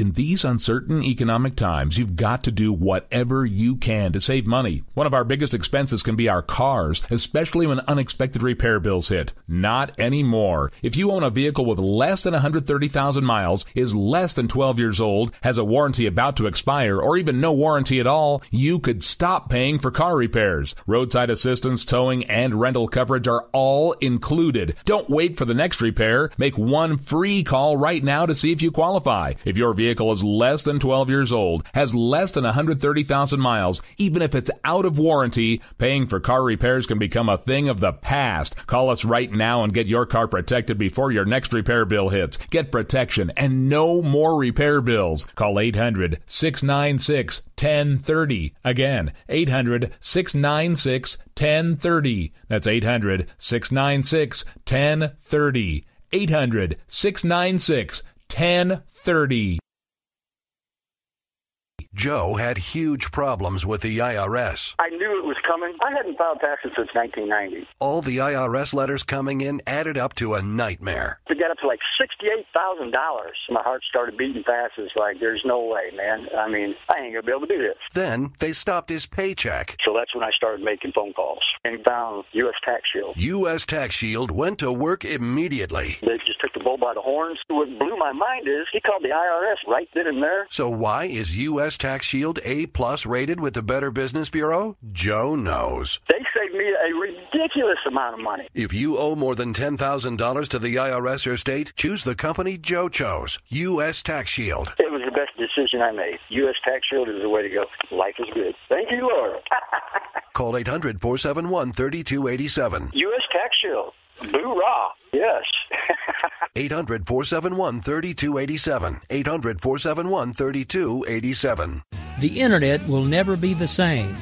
In these uncertain economic times, you've got to do whatever you can to save money. One of our biggest expenses can be our cars, especially when unexpected repair bills hit. Not anymore. If you own a vehicle with less than 130,000 miles, is less than 12 years old, has a warranty about to expire, or even no warranty at all, you could stop paying for car repairs. Roadside assistance, towing, and rental coverage are all included. Don't wait for the next repair. Make one free call right now to see if you qualify. If your vehicle is less than 12 years old, has less than 130,000 miles, even if it's out of warranty, paying for car repairs can become a thing of the past. Call us right now and get your car protected before your next repair bill hits. Get protection and no more repair bills. Call 800-696-1030. Again, 800-696-1030. That's 800-696-1030. 800-696-1030. Joe had huge problems with the IRS. I knew it was coming. I hadn't filed taxes since 1990. All the IRS letters coming in added up to a nightmare. To get up to like $68,000. My heart started beating fast. It's like, there's no way, man. I mean, I ain't going to be able to do this. Then they stopped his paycheck. So that's when I started making phone calls and found U.S. Tax Shield. U.S. Tax Shield went to work immediately. They just took the bull by the horns. What blew my mind is he called the IRS right then and there. So why is U.S. Tax Shield A+ rated with the Better Business Bureau? Joe knows. They saved me a ridiculous amount of money. If you owe more than $10,000 to the IRS or state, choose the company Joe chose, U.S. Tax Shield. It was the best decision I made. U.S. Tax Shield is the way to go. Life is good. Thank you, Lord. Call 800-471-3287. U.S. Tax Shield. Boo-rah. Yes. 800-471-3287. 800-471-3287. The Internet will never be the same.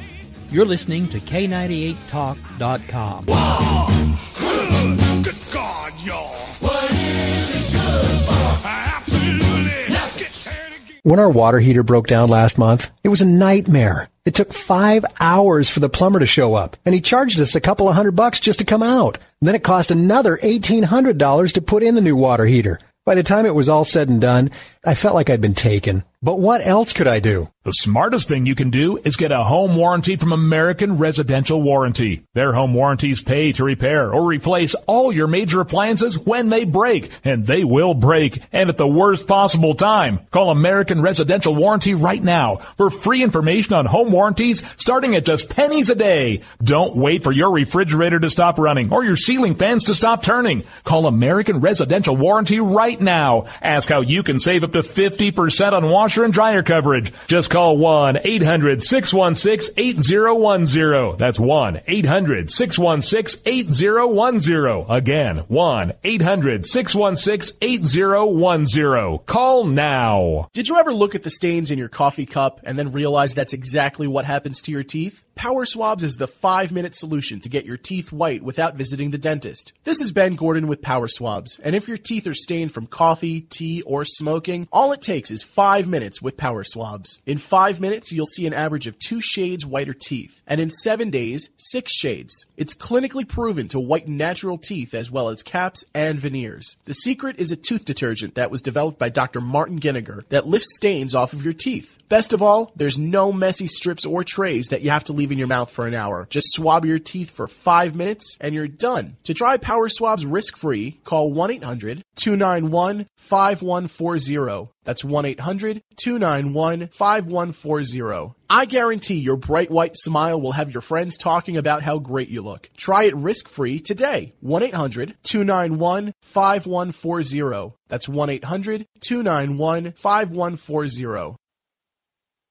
You're listening to K98Talk.com. Whoa! Good God, y'all. What is it good for? Absolutely. Let's get started again. When our water heater broke down last month, it was a nightmare. It took 5 hours for the plumber to show up, and he charged us a couple of $100 just to come out. Then it cost another $1,800 to put in the new water heater. By the time it was all said and done, I felt like I'd been taken. But what else could I do? The smartest thing you can do is get a home warranty from American Residential Warranty. Their home warranties pay to repair or replace all your major appliances when they break, and they will break, and at the worst possible time. Call American Residential Warranty right now for free information on home warranties starting at just pennies a day. Don't wait for your refrigerator to stop running or your ceiling fans to stop turning. Call American Residential Warranty right now. Ask how you can save up to 50% on washer and dryer coverage. Just call 1-800-616-8010. That's 1-800-616-8010. Again, 1-800-616-8010. Call now. Did you ever look at the stains in your coffee cup and then realize that's exactly what happens to your teeth? Power Swabs is the 5-minute solution to get your teeth white without visiting the dentist. This is Ben Gordon with Power Swabs, and if your teeth are stained from coffee, tea, or smoking, all it takes is 5 minutes with Power Swabs. In 5 minutes, you'll see an average of 2 shades whiter teeth, and in 7 days, 6 shades. It's clinically proven to whiten natural teeth as well as caps and veneers. The secret is a tooth detergent that was developed by Dr. Martin Ginniger that lifts stains off of your teeth. Best of all, there's no messy strips or trays that you have to leave in your mouth for an hour. Just swab your teeth for 5 minutes and you're done. To try Power Swabs risk-free, call 1-800-291-5140. That's 1-800-291-5140. I guarantee your bright white smile will have your friends talking about how great you look. Try it risk-free today. 1-800-291-5140. That's 1-800-291-5140.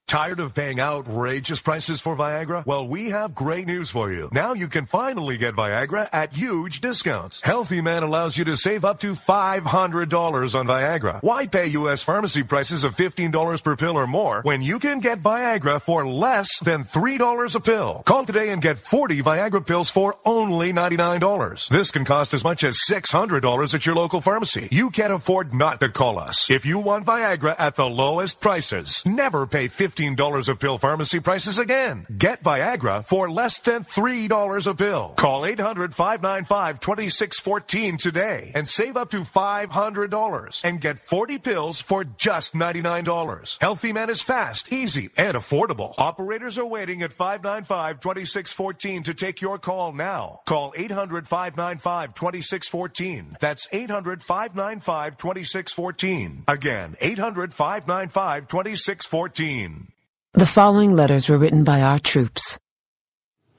Tired of paying outrageous prices for Viagra? Well, we have great news for you. Now you can finally get Viagra at huge discounts. Healthy Man allows you to save up to $500 on Viagra. Why pay U.S. pharmacy prices of $15 per pill or more when you can get Viagra for less than $3 a pill? Call today and get 40 Viagra pills for only $99. This can cost as much as $600 at your local pharmacy. You can't afford not to call us. If you want Viagra at the lowest prices, never pay $15 $15 a pill pharmacy prices again. Get Viagra for less than $3 a pill. Call 800-595-2614 today and save up to $500 and get 40 pills for just $99. Healthy Man is fast, easy, and affordable. Operators are waiting at 595-2614 to take your call now. Call 800-595-2614. That's 800-595-2614. Again, 800-595-2614. The following letters were written by our troops.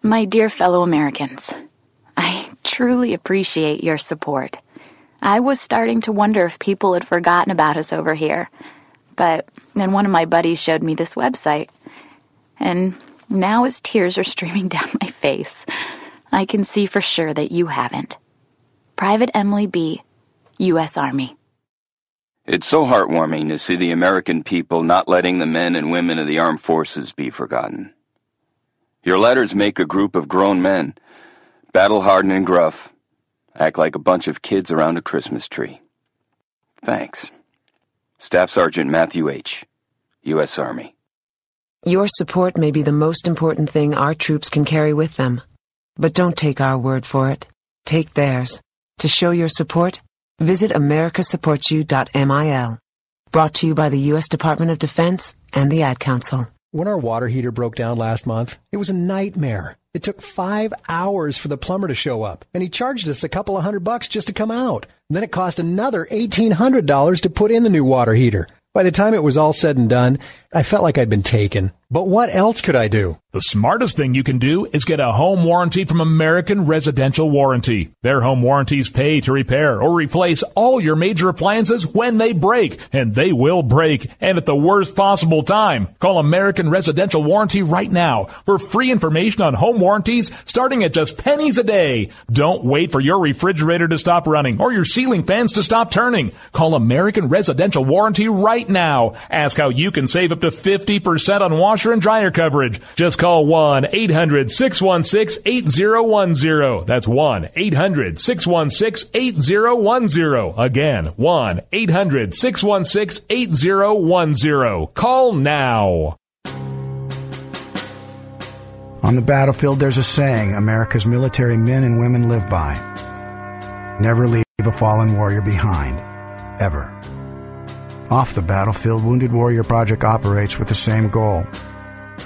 My dear fellow Americans, I truly appreciate your support. I was starting to wonder if people had forgotten about us over here, but then one of my buddies showed me this website, and now as tears are streaming down my face, I can see for sure that you haven't. Private Emily B., U.S. Army. It's so heartwarming to see the American people not letting the men and women of the armed forces be forgotten. Your letters make a group of grown men, battle-hardened and gruff, act like a bunch of kids around a Christmas tree. Thanks. Staff Sergeant Matthew H., U.S. Army. Your support may be the most important thing our troops can carry with them. But don't take our word for it. Take theirs. To show your support, visit americasupportsyou.mil. Brought to you by the U.S. Department of Defense and the Ad Council. When our water heater broke down last month, it was a nightmare. It took 5 hours for the plumber to show up, and he charged us a couple of $100 just to come out. Then it cost another $1,800 to put in the new water heater. By the time it was all said and done, I felt like I'd been taken. But what else could I do? The smartest thing you can do is get a home warranty from American Residential Warranty. Their home warranties pay to repair or replace all your major appliances when they break, and they will break, and at the worst possible time. Call American Residential Warranty right now for free information on home warranties starting at just pennies a day. Don't wait for your refrigerator to stop running or your ceiling fans to stop turning. Call American Residential Warranty right now. Ask how you can save up to 50% on washer and dryer coverage. Just call 1-800-616-8010. That's 1-800-616-8010. Again, 1-800-616-8010. Call now. On the battlefield, there's a saying America's military men and women live by. Never leave a fallen warrior behind. Ever. Off the battlefield, Wounded Warrior Project operates with the same goal.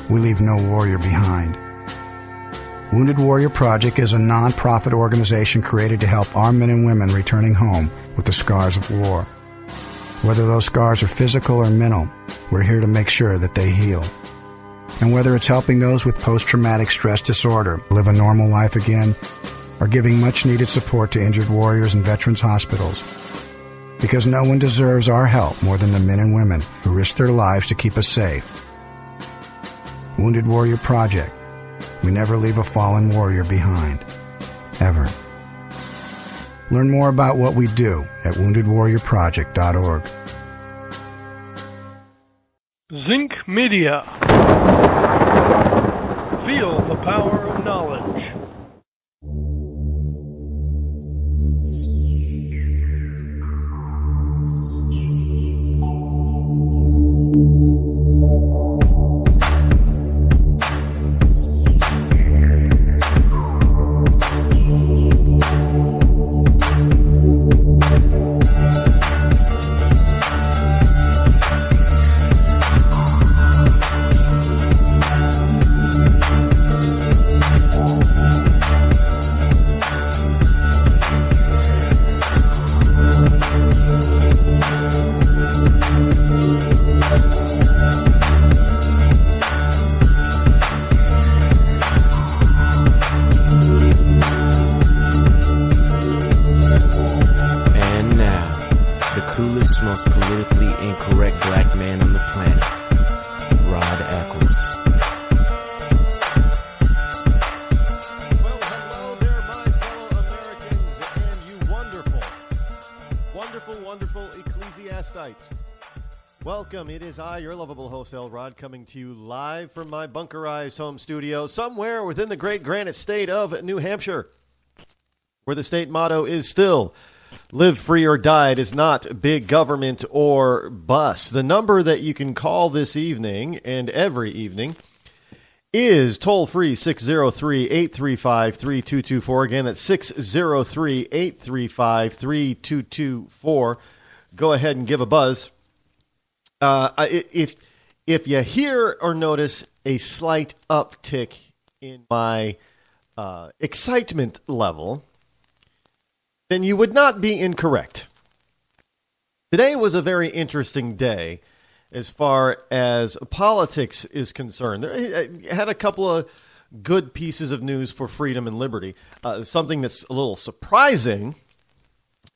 We leave no warrior behind. Wounded Warrior Project is a non-profit organization created to help our men and women returning home with the scars of war. Whether those scars are physical or mental, we're here to make sure that they heal. And whether it's helping those with post-traumatic stress disorder live a normal life again, or giving much-needed support to injured warriors in veterans' hospitals. Because no one deserves our help more than the men and women who risk their lives to keep us safe. Wounded Warrior Project. We never leave a fallen warrior behind. Ever. Learn more about what we do at woundedwarriorproject.org. Zinc Media. Feel the power of knowledge. Welcome. It is I, your lovable host, El Rod, coming to you live from my bunkerized home studio somewhere within the great granite state of New Hampshire, where the state motto is still, Live free or die. It is not big government or bust. The number that you can call this evening and every evening is toll-free 603-835-3224. Again, that's 603-835-3224. Go ahead and give a buzz. If you hear or notice a slight uptick in my excitement level, then you would not be incorrect. Today was a very interesting day as far as politics is concerned. I had a couple of good pieces of news for freedom and liberty. Something that's a little surprising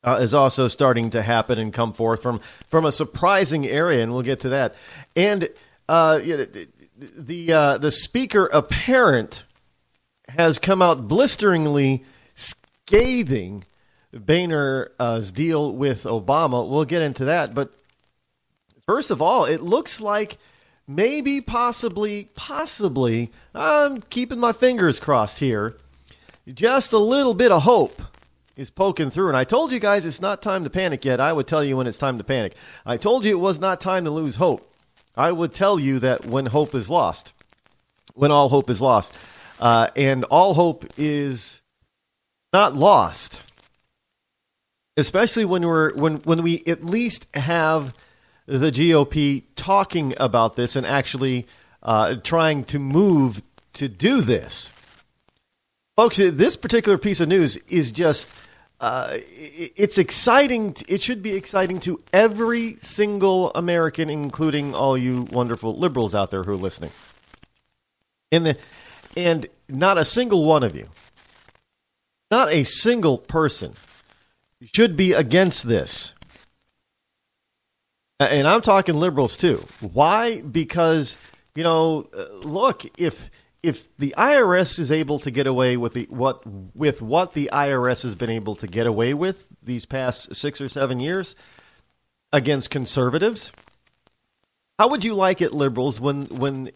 is also starting to happen and come forth from a surprising area, and we'll get to that. And the speaker apparent has come out blisteringly scathing Boehner's deal with Obama. We'll get into that. But first of all, it looks like maybe, possibly, I'm keeping my fingers crossed here, just a little bit of hope is poking through. And I told you guys it's not time to panic yet. I would tell you when it's time to panic. I told you it was not time to lose hope. I would tell you that when hope is lost, when all hope is lost. And all hope is not lost. Especially when we at least have the GOP talking about this and actually trying to move to do this. Folks, this particular piece of news is just, it's exciting. It should be exciting to every single American, including all you wonderful liberals out there who are listening. And not a single one of you, not a single person should be against this. And I'm talking liberals too. Why? Because, look, if the IRS is able to get away with what the IRS has been able to get away with these past 6 or 7 years against conservatives, how would you like it, liberals, when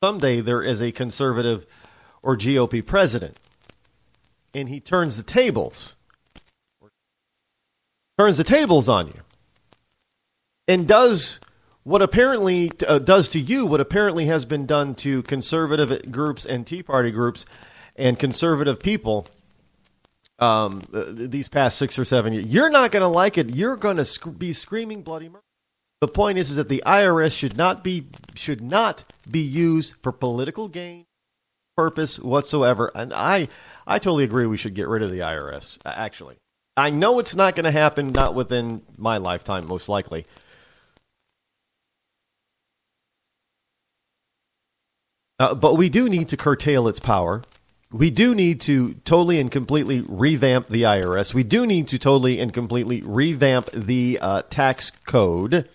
someday there is a conservative or GOP president and he turns the tables on you and does what apparently does to you what apparently has been done to conservative groups and Tea Party groups and conservative people these past 6 or 7 years? You're not going to like it. You're going to be screaming bloody murder. The point is that the IRS should not be used for political gain purpose whatsoever. And I totally agree we should get rid of the IRS, actually. I know it's not going to happen, not within my lifetime, most likely. But we do need to curtail its power. We do need to totally and completely revamp the IRS. We do need to totally and completely revamp the tax code.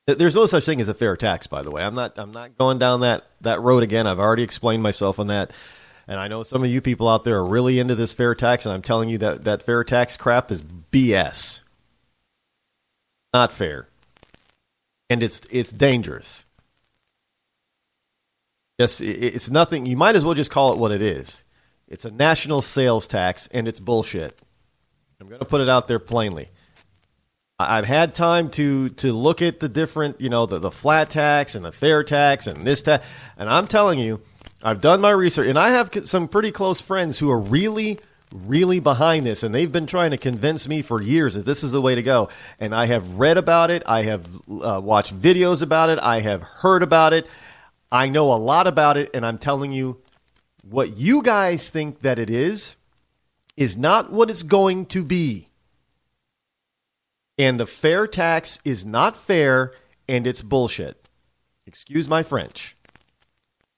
There's no such thing as a fair tax, by the way. I'm not going down that road again. I've already explained myself on that. And I know some of you people out there are really into this fair tax, and I'm telling you that fair tax crap is BS. Not fair. And it's dangerous. Yes, it's nothing. You might as well just call it what it is. It's a national sales tax, and it's bullshit. I'm going to put it out there plainly. I've had time to look at the different, the flat tax and the fair tax and this tax, and I'm telling you, I've done my research, and I have some pretty close friends who are really, really behind this, and they've been trying to convince me for years that this is the way to go. And I have read about it. I have watched videos about it. I have heard about it. I know a lot about it, and I'm telling you, what you guys think that it is not what it's going to be. And the fair tax is not fair, and it's bullshit. Excuse my French.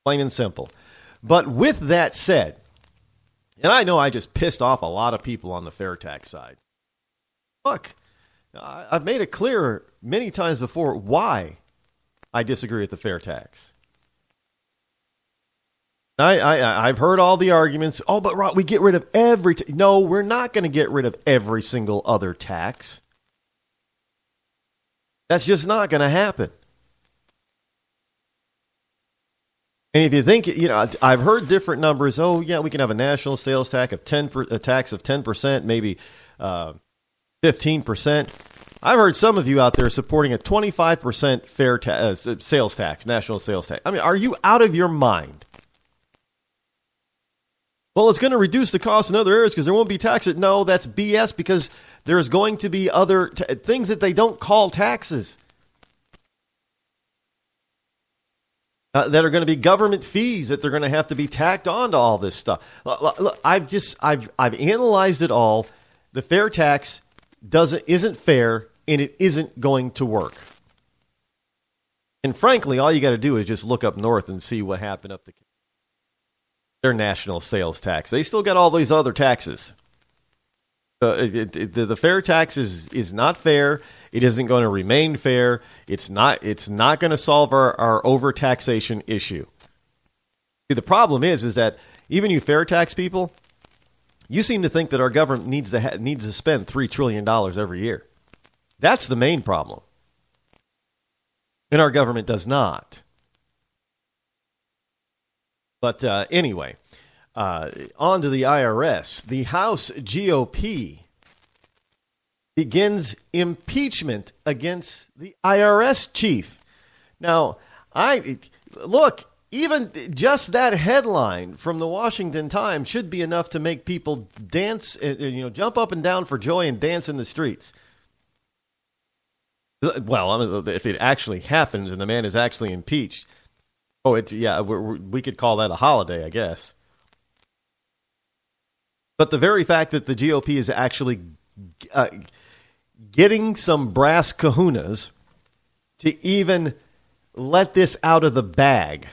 Plain and simple. But with that said, and I know I just pissed off a lot of people on the fair tax side. Look, I've made it clear many times before why I disagree with the fair tax. I've heard all the arguments. Oh, but Rod, we get rid of every... No, we're not going to get rid of every single other tax. That's just not going to happen. And if you think, I've heard different numbers. Oh, yeah, we can have a national sales tax of 10%, maybe 15%. I've heard some of you out there supporting a 25% fair sales tax, national sales tax. I mean, are you out of your mind? Well, it's going to reduce the cost in other areas because there won't be taxes. No, that's BS, because there's going to be other things that they don't call taxes that are going to be government fees that they're going to have to be tacked on to all this stuff. Look, I've analyzed it all. The fair tax isn't fair, and it isn't going to work. And frankly, all you got to do is just look up north and see what happened up their national sales tax. They still got all these other taxes. The fair tax is not fair. It isn't going to remain fair. It's not going to solve our overtaxation issue. See, the problem is that even you fair tax people, you seem to think that our government needs to spend $3 trillion every year. That's the main problem. And our government does not. But anyway, on to the IRS. The House GOP begins impeachment against the IRS chief. Now, even just that headline from the Washington Times should be enough to make people dance, jump up and down for joy and dance in the streets. Well, if it actually happens and the man is actually impeached, we could call that a holiday, I guess. But the very fact that the GOP is actually getting some brass kahunas to even let this out of the bag,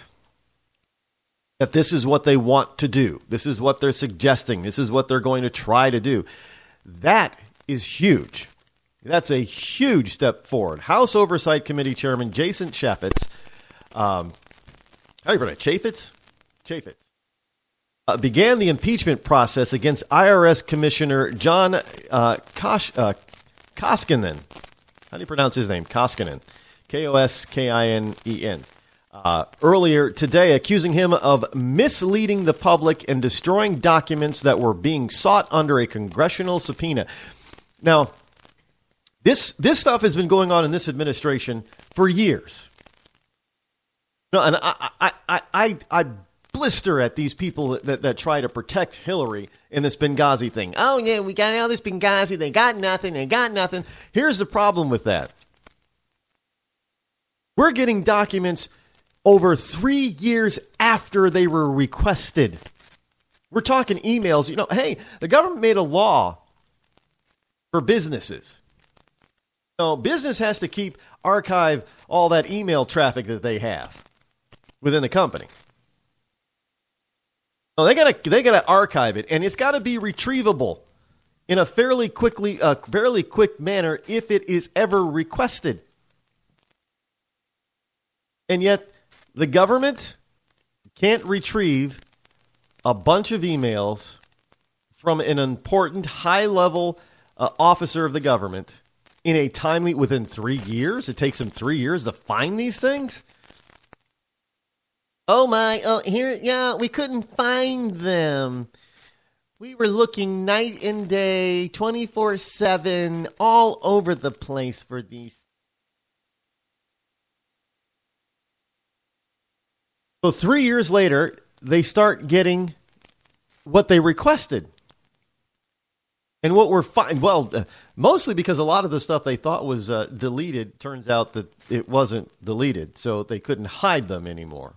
that this is what they want to do, this is what they're suggesting, this is what they're going to try to do, that is huge. That's a huge step forward. House Oversight Committee Chairman Jason Chaffetz, how do you pronounce it? Chaffetz. Began the impeachment process against IRS Commissioner John Koskinen. How do you pronounce his name? Koskinen. Koskinen. Earlier today, accusing him of misleading the public and destroying documents that were being sought under a congressional subpoena. Now, this stuff has been going on in this administration for years. No, and I blister at these people that try to protect Hillary in this Benghazi thing. Oh, yeah, we got all this Benghazi. They got nothing. Here's the problem with that. We're getting documents over 3 years after they were requested. We're talking emails. Hey, the government made a law for businesses. So business has to archive all that email traffic that they have within the company. No, they gotta archive it, and it's got to be retrievable in a fairly quick manner if it is ever requested. And yet, the government can't retrieve a bunch of emails from an important high-level officer of the government within 3 years. It takes them 3 years to find these things. We couldn't find them. We were looking night and day, 24/7, all over the place for these. So 3 years later, they start getting what they requested. And what we're mostly because a lot of the stuff they thought was deleted, turns out that it wasn't deleted, so they couldn't hide them anymore.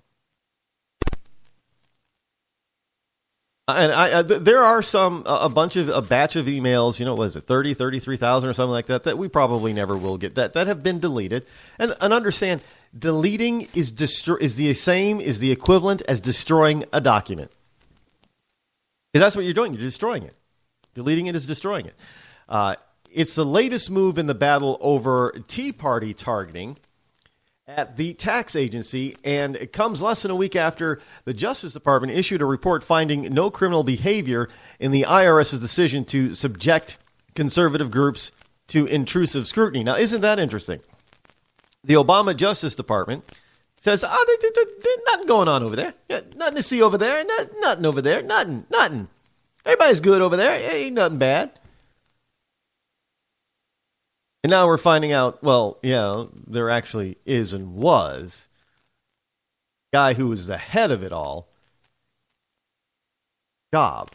And there are a batch of emails, what is it, 33,000 or something like that we probably never will get, that have been deleted. And understand, deleting is the equivalent as destroying a document. Because that's what you're doing, you're destroying it. Deleting it is destroying it. It's the latest move in the battle over Tea Party targeting at the tax agency, and it comes less than a week after the Justice Department issued a report finding no criminal behavior in the IRS's decision to subject conservative groups to intrusive scrutiny. Now, isn't that interesting? The Obama Justice Department says, there's nothing going on over there. Yeah, nothing to see over there. Nothing over there. Nothing. Everybody's good over there. Ain't nothing bad. And now we're finding out, well, yeah, there actually is and was a guy who was the head of it all. Job.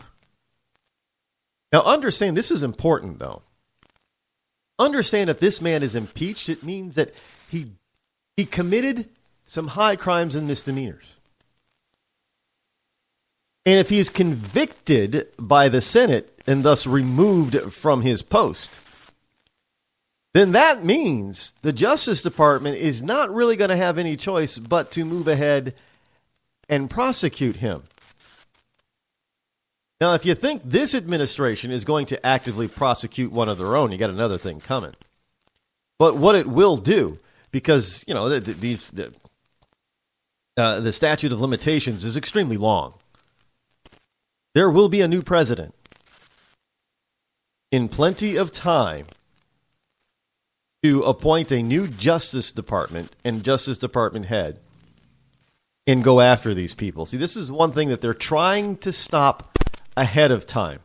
Now understand, this is important though. Understand if this man is impeached, it means that he committed some high crimes and misdemeanors. And if he is convicted by the Senate and thus removed from his post, then that means the Justice Department is not really going to have any choice but to move ahead and prosecute him. Now, if you think this administration is going to actively prosecute one of their own, you got another thing coming. But what it will do, because, you know, the statute of limitations is extremely long. There will be a new president in plenty of time to appoint a new Justice Department and Justice Department head and go after these people. See, this is one thing that they're trying to stop ahead of time.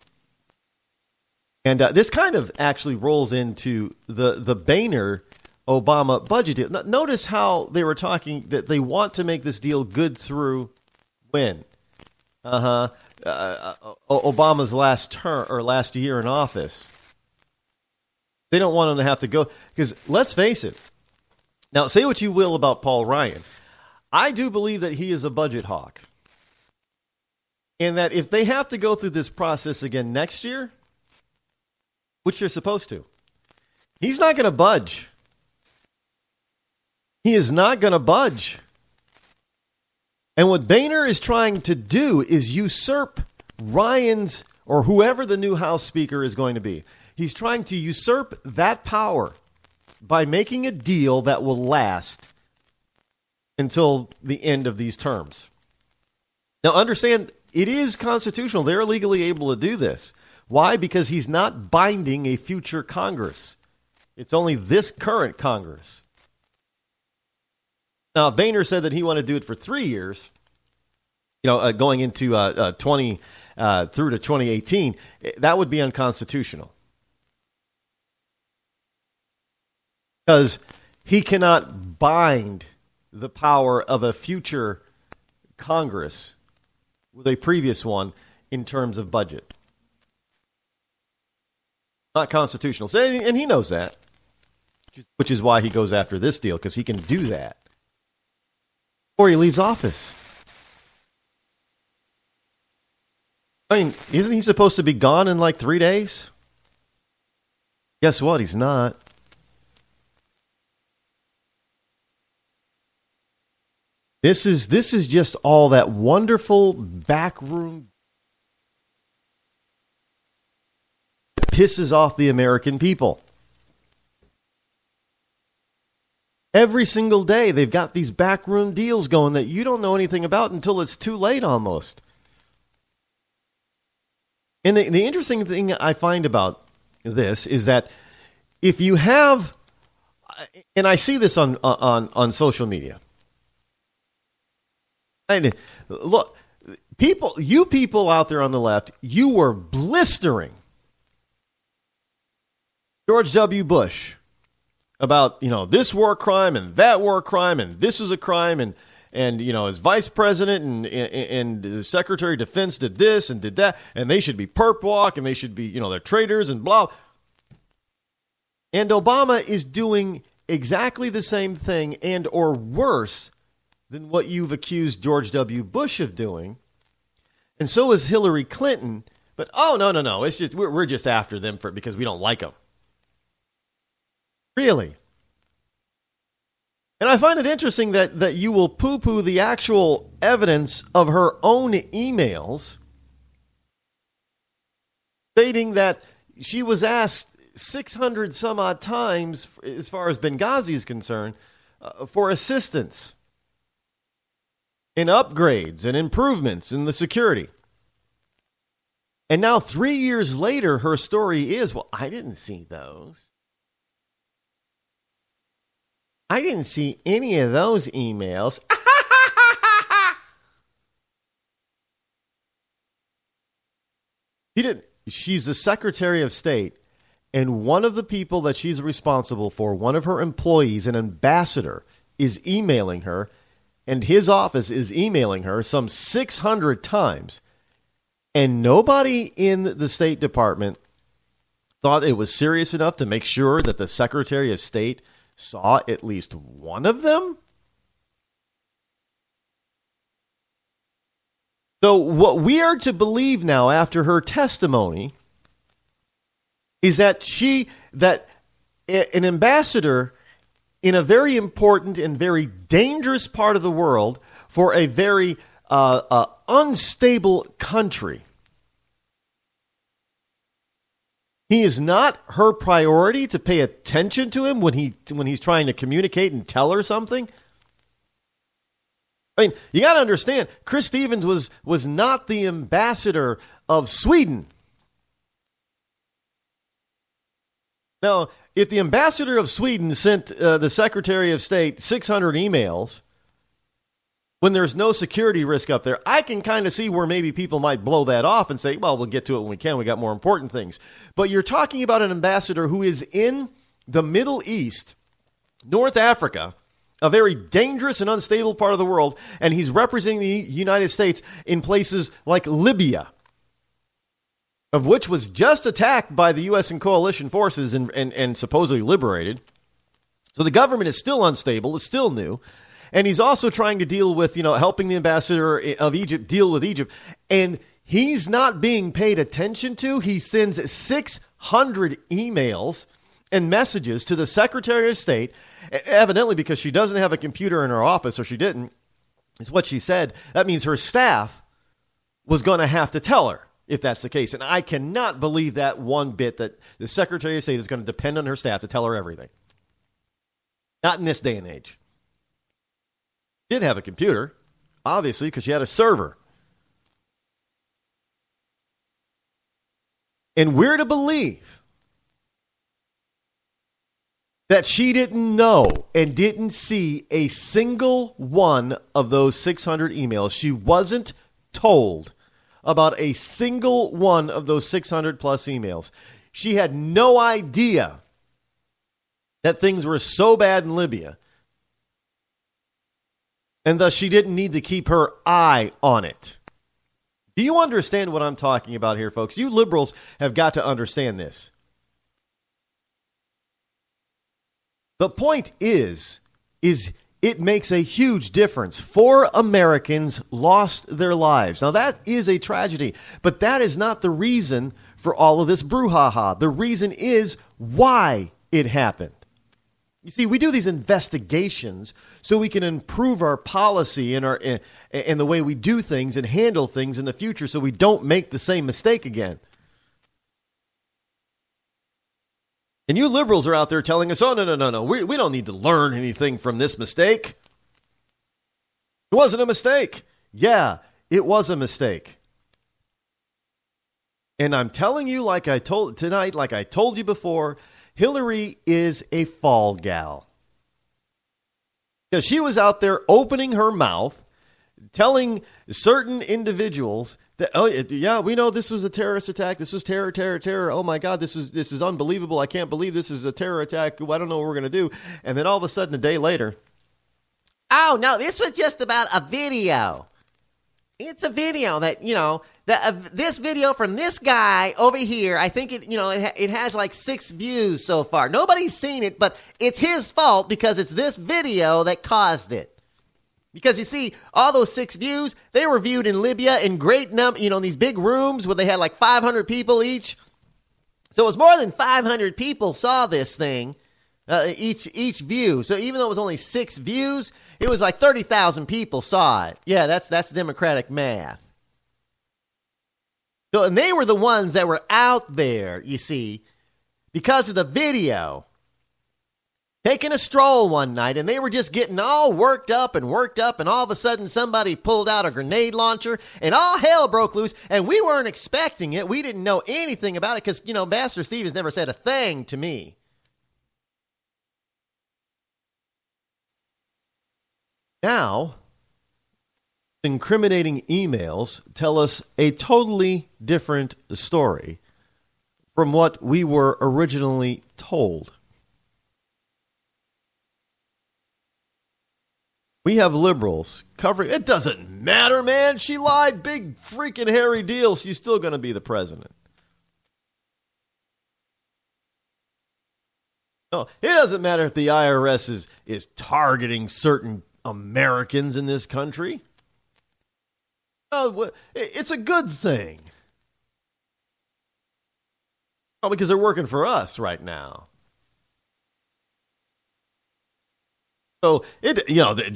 And this kind of actually rolls into the Boehner-Obama budget deal. Notice how they were talking that they want to make this deal good through when? Obama's last term or last year in office. They don't want him to have to go, because let's face it. Now, say what you will about Paul Ryan. I do believe that he is a budget hawk. And that if they have to go through this process again next year, which they're supposed to, he's not going to budge. He is not going to budge. And what Boehner is trying to do is usurp Ryan's, or whoever the new House Speaker is going to be. He's trying to usurp that power by making a deal that will last until the end of these terms. Now, understand, it is constitutional. They're legally able to do this. Why? Because he's not binding a future Congress. It's only this current Congress. Now, Boehner said that he wanted to do it for 3 years, going into 20 through to 2018. That would be unconstitutional. Because he cannot bind the power of a future Congress with a previous one in terms of budget. Not constitutional. And he knows that, which is why he goes after this deal, because he can do that before he leaves office. I mean, isn't he supposed to be gone in like 3 days? Guess what? He's not. This is just all that wonderful backroom that pisses off the American people. Every single day they've got these backroom deals going that you don't know anything about until it's too late almost. And the interesting thing I find about this is that if you have, and I see this on social media. And look, you people out there on the left, you were blistering George W. Bush about, this war crime and that war crime and this was a crime and his vice president and the Secretary of Defense did this and did that and they should be perp walk and they should be, they're traitors and blah. And Obama is doing exactly the same thing and or worse than what you've accused George W. Bush of doing. And so is Hillary Clinton. But, no. It's just we're just after them because we don't like them. Really? And I find it interesting that you will poo-poo the actual evidence of her own emails stating that she was asked 600 some odd times, as far as Benghazi is concerned, for assistance in upgrades and improvements in the security. And now 3 years later, her story is, well, I didn't see those. I didn't see any of those emails. She didn't. She's the Secretary of State, and one of the people that she's responsible for, one of her employees, an ambassador, is emailing her, and his office is emailing her some 600 times, and nobody in the State Department thought it was serious enough to make sure that the Secretary of State saw at least one of them? So what we are to believe now after her testimony is that an ambassador in a very important and very dangerous part of the world for a very unstable country, he is not her priority to pay attention to him when he's trying to communicate and tell her something. I mean, you got to understand, Chris Stevens was not the ambassador of Sweden. Now, if the ambassador of Sweden sent the Secretary of State 600 emails when there's no security risk up there, I can kind of see where maybe people might blow that off and say, well, we'll get to it when we can. We got more important things. But you're talking about an ambassador who is in the Middle East, North Africa, a very dangerous and unstable part of the world, and he's representing the United States in places like Libya, of which was just attacked by the U.S. and coalition forces and supposedly liberated. So the government is still unstable, it's still new, and he's also trying to deal with, helping the ambassador of Egypt deal with Egypt, and he's not being paid attention to. He sends 600 emails and messages to the Secretary of State, evidently because she doesn't have a computer in her office, or she didn't, is what she said. That means her staff was going to have to tell her if that's the case. And I cannot believe that one bit, that the Secretary of State is going to depend on her staff to tell her everything. Not in this day and age. She did have a computer, obviously, because she had a server. And we're to believe that she didn't know and didn't see a single one of those 600 emails. She wasn't told about a single one of those 600 plus emails. She had no idea that things were so bad in Libya, and thus she didn't need to keep her eye on it. Do you understand what I'm talking about here, folks? You liberals have got to understand this. The point is it makes a huge difference. 4 Americans lost their lives. Now, that is a tragedy, but that is not the reason for all of this brouhaha. The reason is why it happened. You see, we do these investigations so we can improve our policy and the way we do things and handle things in the future so we don't make the same mistake again. And you liberals are out there telling us, oh, no. We don't need to learn anything from this mistake. It wasn't a mistake. Yeah, it was a mistake. And I'm telling you, like I told you before, Hillary is a fall gal. Because she was out there opening her mouth, telling certain individuals that, oh, yeah, we know this was a terrorist attack. This was terror. Oh, my God, this is unbelievable. I can't believe this is a terror attack. I don't know what we're going to do. And then all of a sudden, a day later, oh, no, this was just about a video. It's a video that, this video from this guy over here, I think it has like 6 views so far. Nobody's seen it, but it's his fault because it's this video that caused it. Because you see, all those 6 views, they were viewed in Libya in great these big rooms where they had like 500 people each. So it was more than 500 people saw this thing, each view. So even though it was only 6 views, it was like 30,000 people saw it. Yeah, that's Democratic math. So, and they were the ones that were out there, you see, because of the video, taking a stroll one night, and they were just getting all worked up, and all of a sudden somebody pulled out a grenade launcher, and all hell broke loose, and we weren't expecting it. We didn't know anything about it because, Ambassador Stevens never said a thing to me. Now, incriminating emails tell us a totally different story from what we were originally told. We have liberals covering. It doesn't matter, man. She lied. Big freaking hairy deal. She's still going to be the president. No, it doesn't matter if the IRS is targeting certain Americans in this country. No, it's a good thing. Well, because they're working for us right now. So,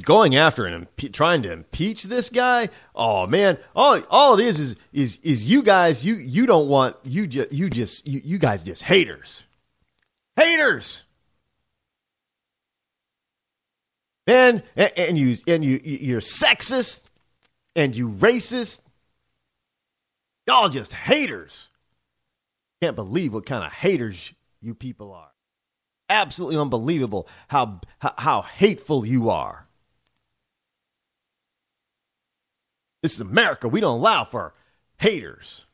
going after and trying to impeach this guy, oh man, all it is you guys, you don't want, you guys just haters. Haters! Man, and you're sexist, and you racist. Y'all just haters. Can't believe what kind of haters you people are. Absolutely unbelievable how hateful you are. This is America. We don't allow for haters.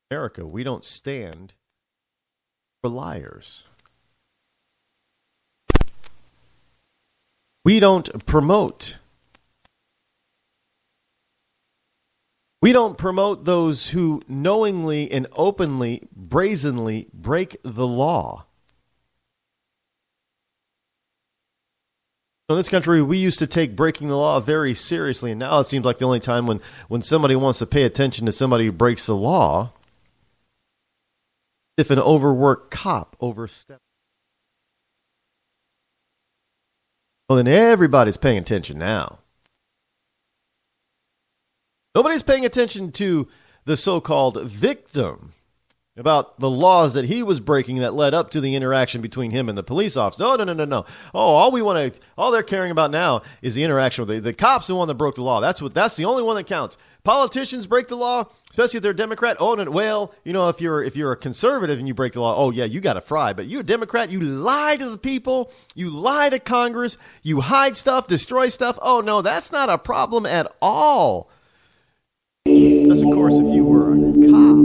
America, we don't stand for liars. We don't promote. We don't promote those who knowingly and openly, brazenly break the law. In this country, we used to take breaking the law very seriously, and now it seems like the only time when somebody wants to pay attention to somebody who breaks the law, if an overworked cop oversteps. Well, then everybody's paying attention now. Nobody's paying attention to the so-called victim about the laws that he was breaking that led up to the interaction between him and the police officer. No. Oh, all they're caring about now is the interaction with the cop's the one that broke the law. That's the only one that counts. Politicians break the law, especially if they're Democrat. Oh, no, well, if you're a conservative and you break the law, oh yeah, you got to fry. But you're a Democrat, you lie to the people, you lie to Congress, you hide stuff, destroy stuff. Oh no, that's not a problem at all. Because, of course, if you were a cop.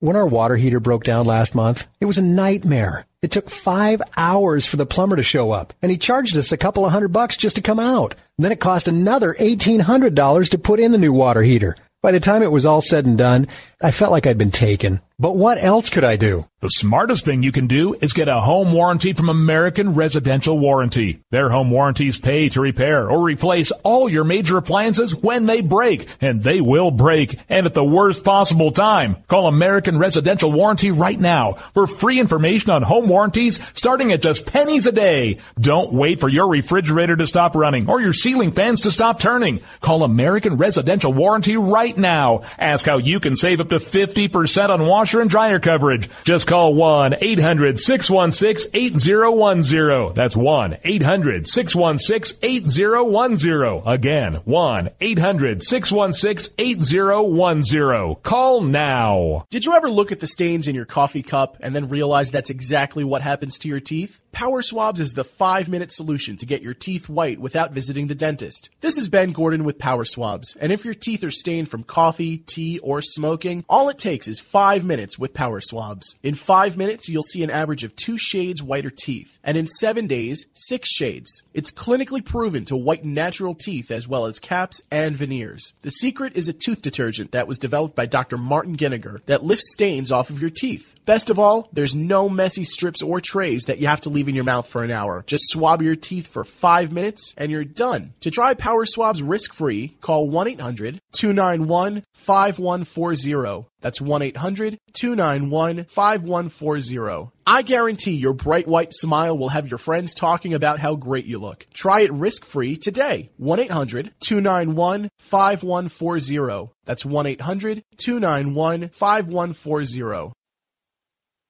When our water heater broke down last month, it was a nightmare. It took 5 hours for the plumber to show up, and he charged us a couple of $100 just to come out. Then it cost another $1,800 to put in the new water heater. By the time it was all said and done, I felt like I'd been taken. But what else could I do? The smartest thing you can do is get a home warranty from American Residential Warranty. Their home warranties pay to repair or replace all your major appliances when they break, and they will break, and at the worst possible time. Call American Residential Warranty right now for free information on home warranties starting at just pennies a day. Don't wait for your refrigerator to stop running or your ceiling fans to stop turning. Call American Residential Warranty right now. Ask how you can save up to 50% on washer and dryer coverage. Just call 1-800-616-8010. That's 1-800-616-8010. Again, 1-800-616-8010. Call now. Did you ever look at the stains in your coffee cup and then realize that's exactly what happens to your teeth? Power Swabs is the 5-minute solution to get your teeth white without visiting the dentist. This is Ben Gordon with Power Swabs, and if your teeth are stained from coffee, tea, or smoking, all it takes is 5 minutes with Power Swabs. In 5 minutes, you'll see an average of 2 shades whiter teeth, and in 7 days, 6 shades. It's clinically proven to whiten natural teeth as well as caps and veneers. The secret is a tooth detergent that was developed by Dr. Martin Ginniger that lifts stains off of your teeth. Best of all, there's no messy strips or trays that you have to leave in your mouth for an hour. Just swab your teeth for 5 minutes and you're done. To try Power Swabs risk-free, call 1-800-291-5140. That's 1-800-291-5140. I guarantee your bright white smile will have your friends talking about how great you look. Try it risk-free today. 1-800-291-5140. That's 1-800-291-5140.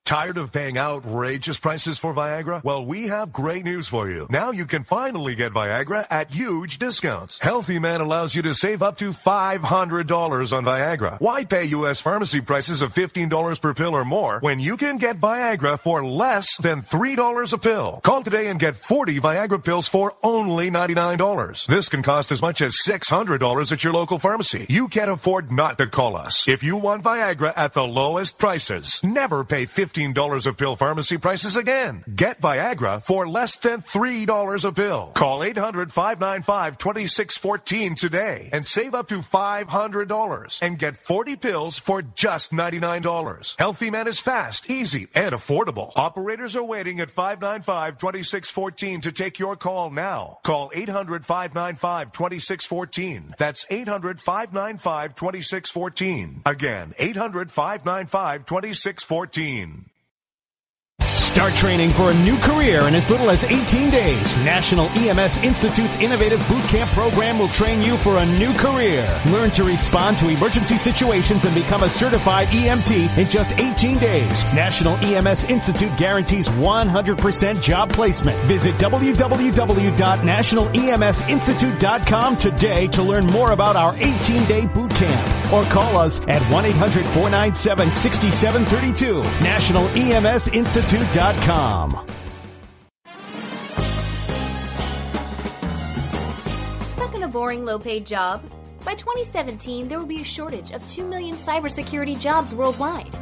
Tired of paying outrageous prices for Viagra? Well, we have great news for you. Now you can finally get Viagra at huge discounts. Healthy Man allows you to save up to $500 on Viagra. Why pay U.S. pharmacy prices of $15 per pill or more when you can get Viagra for less than $3 a pill? Call today and get 40 Viagra pills for only $99. This can cost as much as $600 at your local pharmacy. You can't afford not to call us. If you want Viagra at the lowest prices, never pay $15 a pill pharmacy prices again. Get Viagra for less than $3 a pill. Call 800-595-2614 today and save up to $500 and get 40 pills for just $99. Healthy Man is fast, easy, and affordable. Operators are waiting at 595-2614 to take your call now. Call 800-595-2614. That's 800-595-2614. Again, 800-595-2614. Start training for a new career in as little as 18 days. National EMS Institute's innovative boot camp program will train you for a new career. Learn to respond to emergency situations and become a certified EMT in just 18 days. National EMS Institute guarantees 100% job placement. Visit www.nationaleMSinstitute.com today to learn more about our 18-day boot camp. Or call us at 1-800-497-6732. NationalEMSInstitute.com. Stuck in a boring, low-paid job? By 2017, there will be a shortage of 2 million cybersecurity jobs worldwide.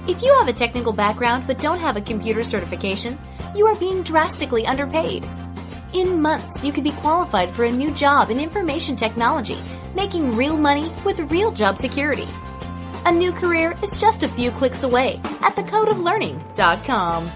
If you have a technical background but don't have a computer certification, you are being drastically underpaid. In months, you could be qualified for a new job in information technology, making real money with real job security. A new career is just a few clicks away at thecodeoflearning.com.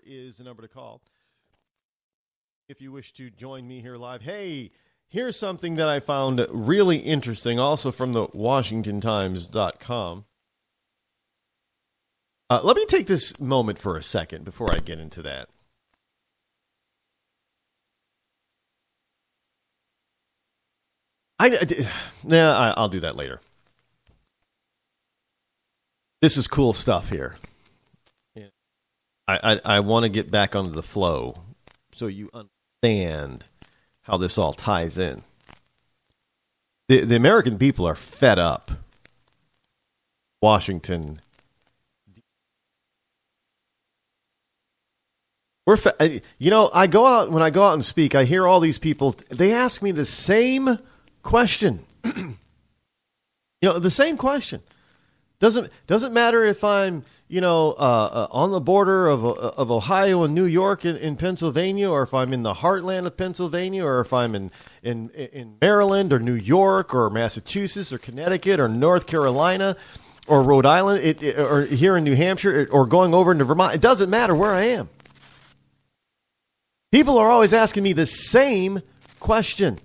Is the number to call if you wish to join me here live. Hey, here's something that I found really interesting, also from the WashingtonTimes.com. Let me take this moment for a second before I get into that. I'll do that later. This is cool stuff here. I want to get back onto the flow so you understand how this all ties in. The American people are fed up. Washington. I go out, when I go out and speak, I hear all these people, they ask me the same question. The same question. Doesn't matter if I'm, on the border of Ohio and New York in Pennsylvania, or if I'm in the heartland of Pennsylvania, or if I'm in Maryland or New York or Massachusetts or Connecticut or North Carolina or Rhode Island, or here in New Hampshire, or going over into Vermont. It doesn't matter where I am. People are always asking me the same question.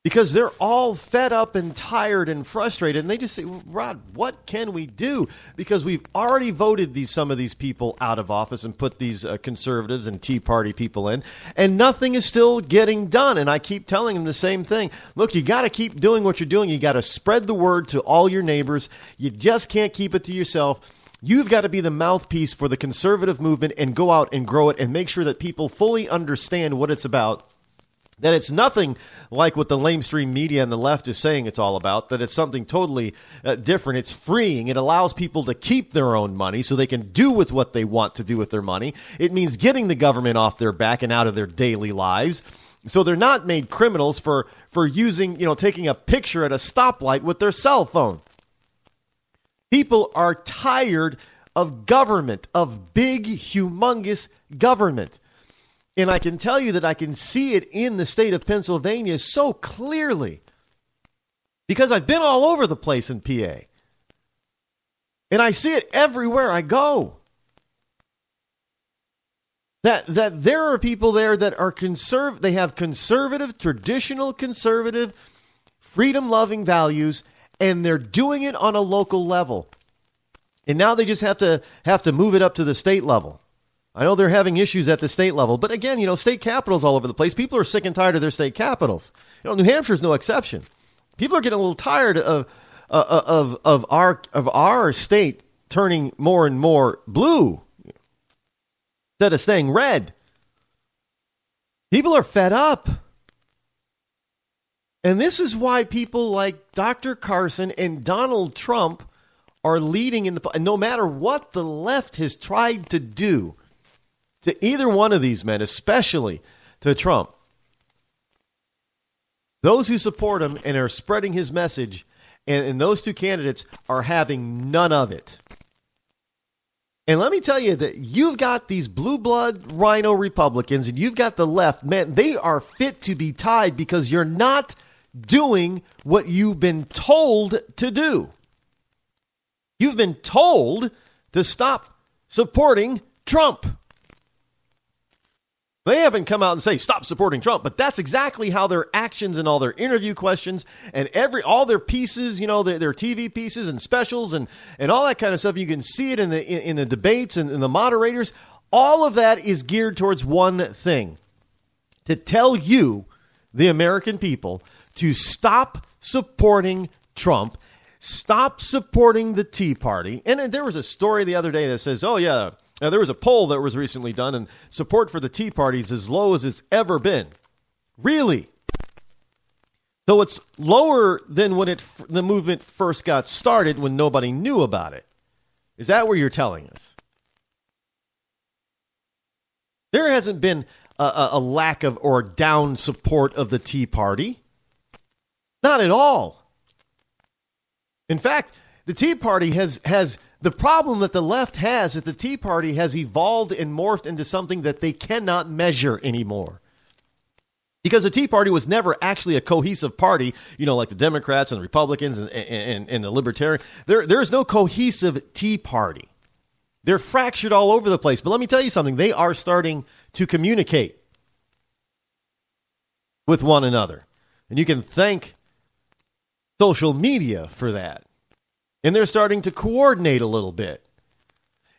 Because they're all fed up and tired and frustrated. And they just say, Rod, what can we do? Because we've already voted some of these people out of office and put these conservatives and Tea Party people in. And nothing is still getting done. And I keep telling them the same thing. Look, you got to keep doing what you're doing. You got to spread the word to all your neighbors. You just can't keep it to yourself. You've got to be the mouthpiece for the conservative movement and go out and grow it and make sure that people fully understand what it's about. That it's nothing like what the lamestream media and the left is saying it's all about, that it's something totally different. It's freeing. It allows people to keep their own money so they can do with what they want to do with their money. It means getting the government off their back and out of their daily lives. So they're not made criminals for using, taking a picture at a stoplight with their cell phone. People are tired of government, of big, humongous government. And I can tell you that I can see it in the state of Pennsylvania so clearly because I've been all over the place in PA. And I see it everywhere I go. That there are people there that are they have conservative, traditional conservative, freedom-loving values, and they're doing it on a local level. And now they just have to move it up to the state level. I know they're having issues at the state level, but again, state capitals all over the place. People are sick and tired of their state capitals. New Hampshire's no exception. People are getting a little tired of our state turning more and more blue instead of staying red. People are fed up. And this is why people like Dr. Carson and Donald Trump are leading in the... No matter what the left has tried to do to either one of these men, especially to Trump, those who support him and are spreading his message, and those two candidates are having none of it. And let me tell you that you've got these blue blood rhino Republicans and you've got the left. Man, they are fit to be tied because you're not doing what you've been told to do. You've been told to stop supporting Trump. They haven't come out and say, stop supporting Trump, but that's exactly how their actions and all their interview questions and all their pieces, their TV pieces and specials and all that kind of stuff. You can see it in the debates and in the moderators. All of that is geared towards one thing: to tell you, the American people, to stop supporting Trump, stop supporting the Tea Party. And there was a story the other day that says, oh, yeah, there was a poll that was recently done, and support for the Tea Party is as low as it's ever been. Really? So it's lower than when the movement first got started, when nobody knew about it. Is that what you're telling us? There hasn't been a lack of or down support of the Tea Party. Not at all. In fact, the Tea Party has the problem that the left has, that the Tea Party has evolved and morphed into something that they cannot measure anymore. Because the Tea Party was never actually a cohesive party, like the Democrats and the Republicans and the Libertarians. There is no cohesive Tea Party. They're fractured all over the place. But let me tell you something. They are starting to communicate with one another. And you can thank social media for that. And they're starting to coordinate a little bit.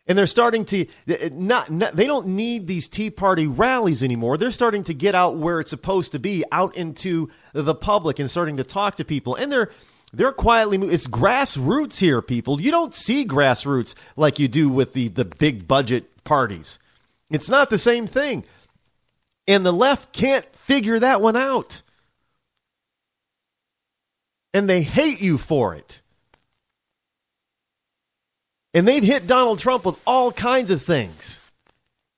And they're starting to they don't need these Tea Party rallies anymore. They're starting to get out where it's supposed to be, out into the public, and starting to talk to people. And they're quietly moving. It's grassroots here, people. You don't see grassroots like you do with the big budget parties. It's not the same thing. And the left can't figure that one out. And they hate you for it. And they've hit Donald Trump with all kinds of things.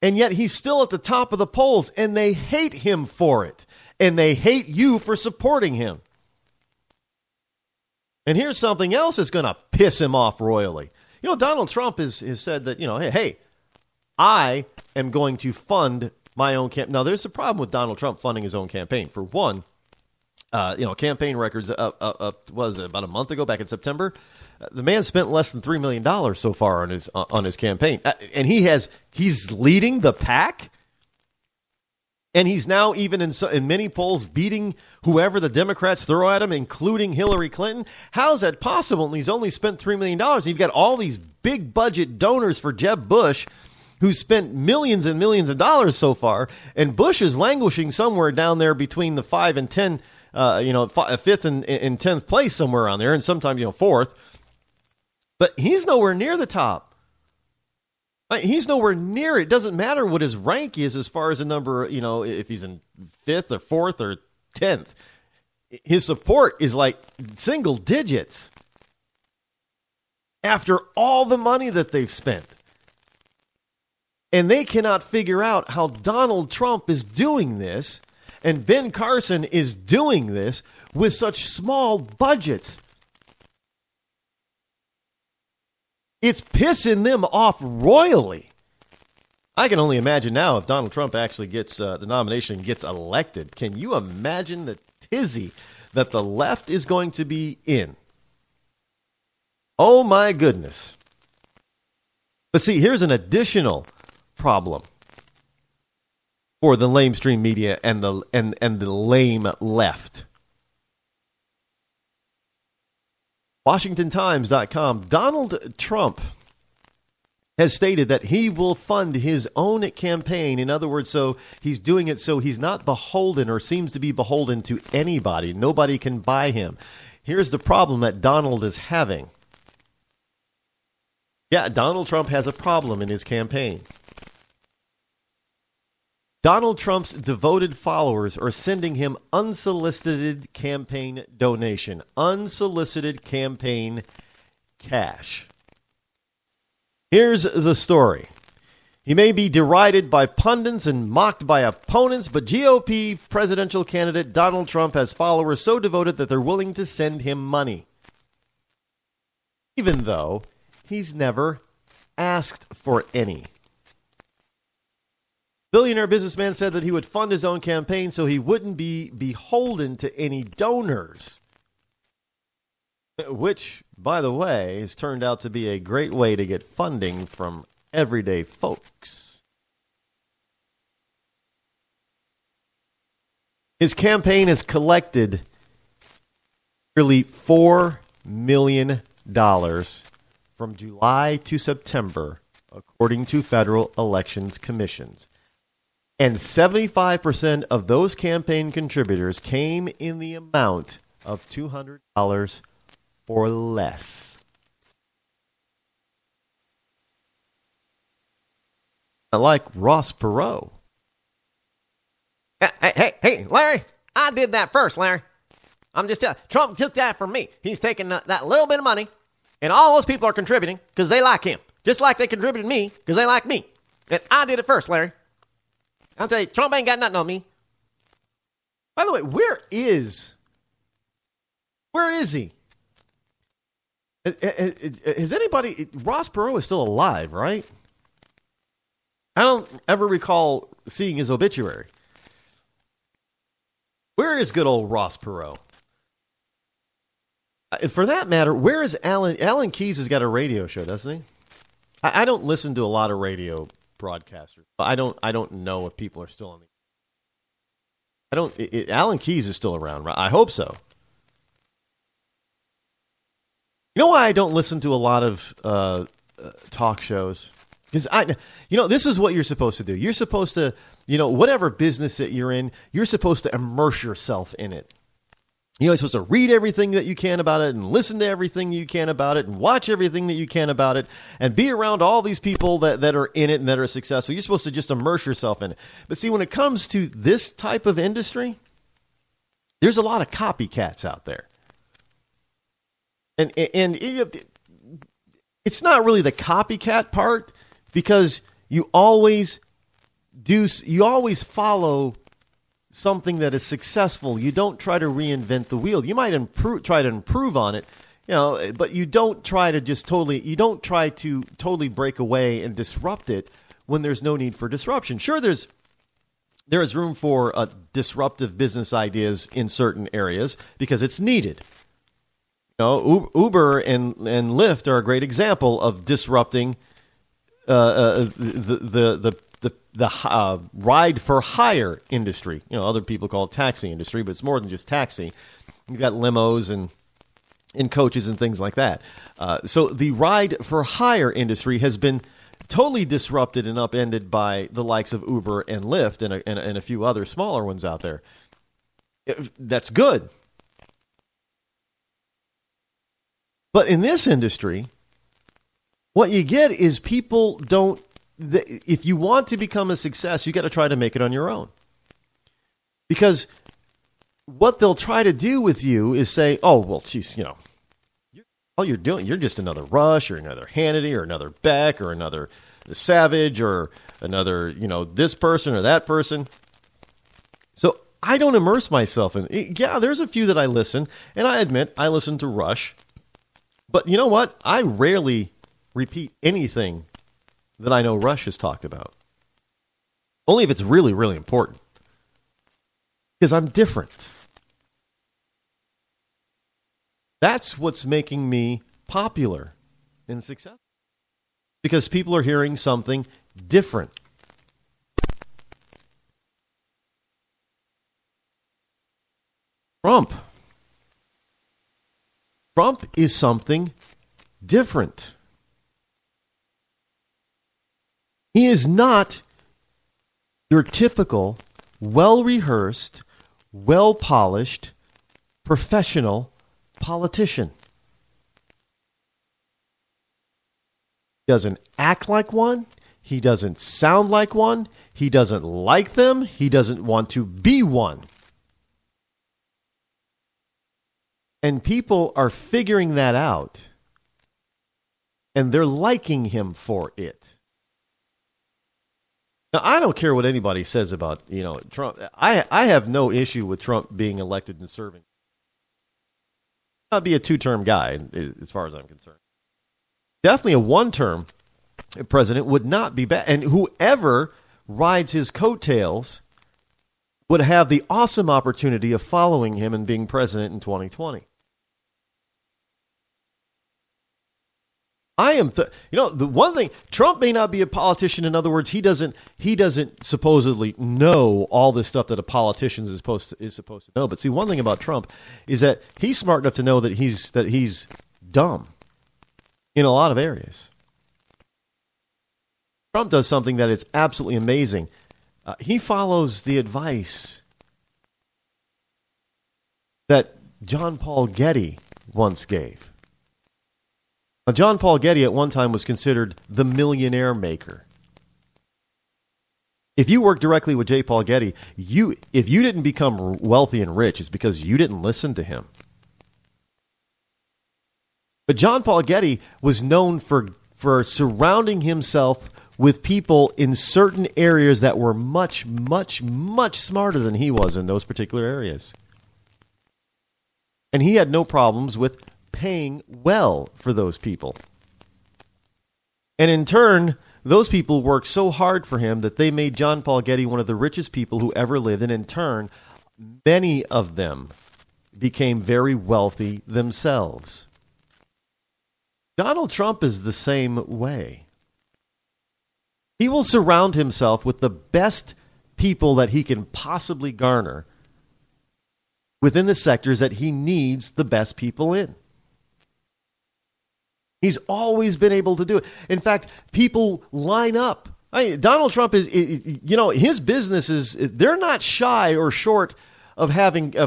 And yet he's still at the top of the polls, and they hate him for it. And they hate you for supporting him. And here's something else that's going to piss him off royally. Donald Trump has said that, hey, I am going to fund my own campaign. Now, there's a problem with Donald Trump funding his own campaign. For one, campaign records was it, about a month ago, back in September. The man spent less than $3 million so far on his campaign, and he's leading the pack. And he's now even in many polls beating whoever the Democrats throw at him, including Hillary Clinton. How's that possible? And he's only spent $3 million. And you've got all these big budget donors for Jeb Bush, who spent millions and millions of dollars so far, and Bush is languishing somewhere down there between the 5 and 10. 5th and 10th place, somewhere around there, and sometimes 4th. But he's nowhere near the top. He's nowhere near it. It doesn't matter what his rank is as far as the number, if he's in 5th or 4th or 10th. His support is like single digits after all the money that they've spent. And they cannot figure out how Donald Trump is doing this, and Ben Carson is doing this with such small budgets. It's pissing them off royally. I can only imagine now if Donald Trump actually gets the nomination, gets elected. Can you imagine the tizzy that the left is going to be in? Oh, my goodness. But see, here's an additional problem for the lamestream media and the lame left. WashingtonTimes.com, Donald Trump has stated that he will fund his own campaign. In other words, so he's doing it so he's not beholden or seems to be beholden to anybody. Nobody can buy him. Here's the problem that Donald is having. Yeah, Donald Trump has a problem in his campaign. Donald Trump's devoted followers are sending him unsolicited campaign donation, unsolicited campaign cash. Here's the story. He may be derided by pundits and mocked by opponents, but GOP presidential candidate Donald Trump has followers so devoted that they're willing to send him money, even though he's never asked for any. Billionaire businessman said that he would fund his own campaign so he wouldn't be beholden to any donors, which, by the way, has turned out to be a great way to get funding from everyday folks. His campaign has collected nearly $4 million from July to September, according to federal elections commissions. And 75% of those campaign contributors came in the amount of $200 or less. Like Ross Perot. Hey, Larry, I did that first, Larry. I'm just telling you, Trump took that from me. He's taking that little bit of money, and all those people are contributing because they like him, just like they contributed me because they like me. And I did it first, Larry. I'll tell you, Trump ain't got nothing on me. By the way, where is he? Has anybody... Ross Perot is still alive, right? I don't ever recall seeing his obituary. Where is good old Ross Perot? For that matter, where is Alan? Alan Keyes has got a radio show, doesn't he? I don't listen to a lot of radio broadcasters. I don't know if people are still on the... Alan Keyes is still around, right? I hope so. You know why I don't listen to a lot of talk shows? Because this is what you're supposed to do. You're supposed to, whatever business that you're in, you're supposed to immerse yourself in it. You're supposed to read everything that you can about it and listen to everything you can about it and watch everything that you can about it and be around all these people that are in it and that are successful. You're supposed to just immerse yourself in it. But see, when it comes to this type of industry, there's a lot of copycats out there. And it's not really the copycat part, because you always follow something that is successful. You don't try to reinvent the wheel. You might try to improve on it, but you don't try to totally break away and disrupt it when there's no need for disruption. Sure, there is room for disruptive business ideas in certain areas because it's needed. Uber and Lyft are a great example of disrupting the ride for hire industry. Other people call it taxi industry, but it's more than just taxi. You've got limos and coaches and things like that. So the ride for hire industry has been totally disrupted and upended by the likes of Uber and Lyft and a few other smaller ones out there. That's good. But in this industry, what you get is people don't... If you want to become a success, you got to try to make it on your own. Because what they'll try to do with you is say, oh, well, geez, all you're doing, you're just another Rush or another Hannity or another Beck or another Savage or another, this person or that person. So I don't immerse myself in it. Yeah, there's a few that I listen, and I admit I listen to Rush. But you know what? I rarely repeat anything that I know Rush has talked about. Only if it's really, really important. Because I'm different. That's what's making me popular and successful. Because people are hearing something different. Trump is something different. He is not your typical, well-rehearsed, well-polished, professional politician. He doesn't act like one. He doesn't sound like one. He doesn't like them. He doesn't want to be one. And people are figuring that out. And they're liking him for it. Now, I don't care what anybody says about, Trump. I have no issue with Trump being elected and serving. I'll be a two-term guy, as far as I'm concerned. Definitely a one-term president would not be bad. And whoever rides his coattails would have the awesome opportunity of following him and being president in 2020. The one thing, Trump may not be a politician. In other words, he doesn't supposedly know all this stuff that a politician is supposed to know. But see, one thing about Trump is that he's smart enough to know that he's dumb in a lot of areas. Trump does something that is absolutely amazing. He follows the advice that John Paul Getty once gave. Now, John Paul Getty at one time was considered the millionaire maker. If you work directly with J. Paul Getty, if you didn't become wealthy and rich, it's because you didn't listen to him. But John Paul Getty was known for surrounding himself with people in certain areas that were much, much, much smarter than he was in those particular areas. And he had no problems with paying well for those people. And in turn, those people worked so hard for him that they made John Paul Getty one of the richest people who ever lived. And in turn, many of them became very wealthy themselves. Donald Trump is the same way. He will surround himself with the best people that he can possibly garner within the sectors that he needs the best people in. He's always been able to do it. In fact, people line up. Donald Trump is, his businesses, they're not shy or short of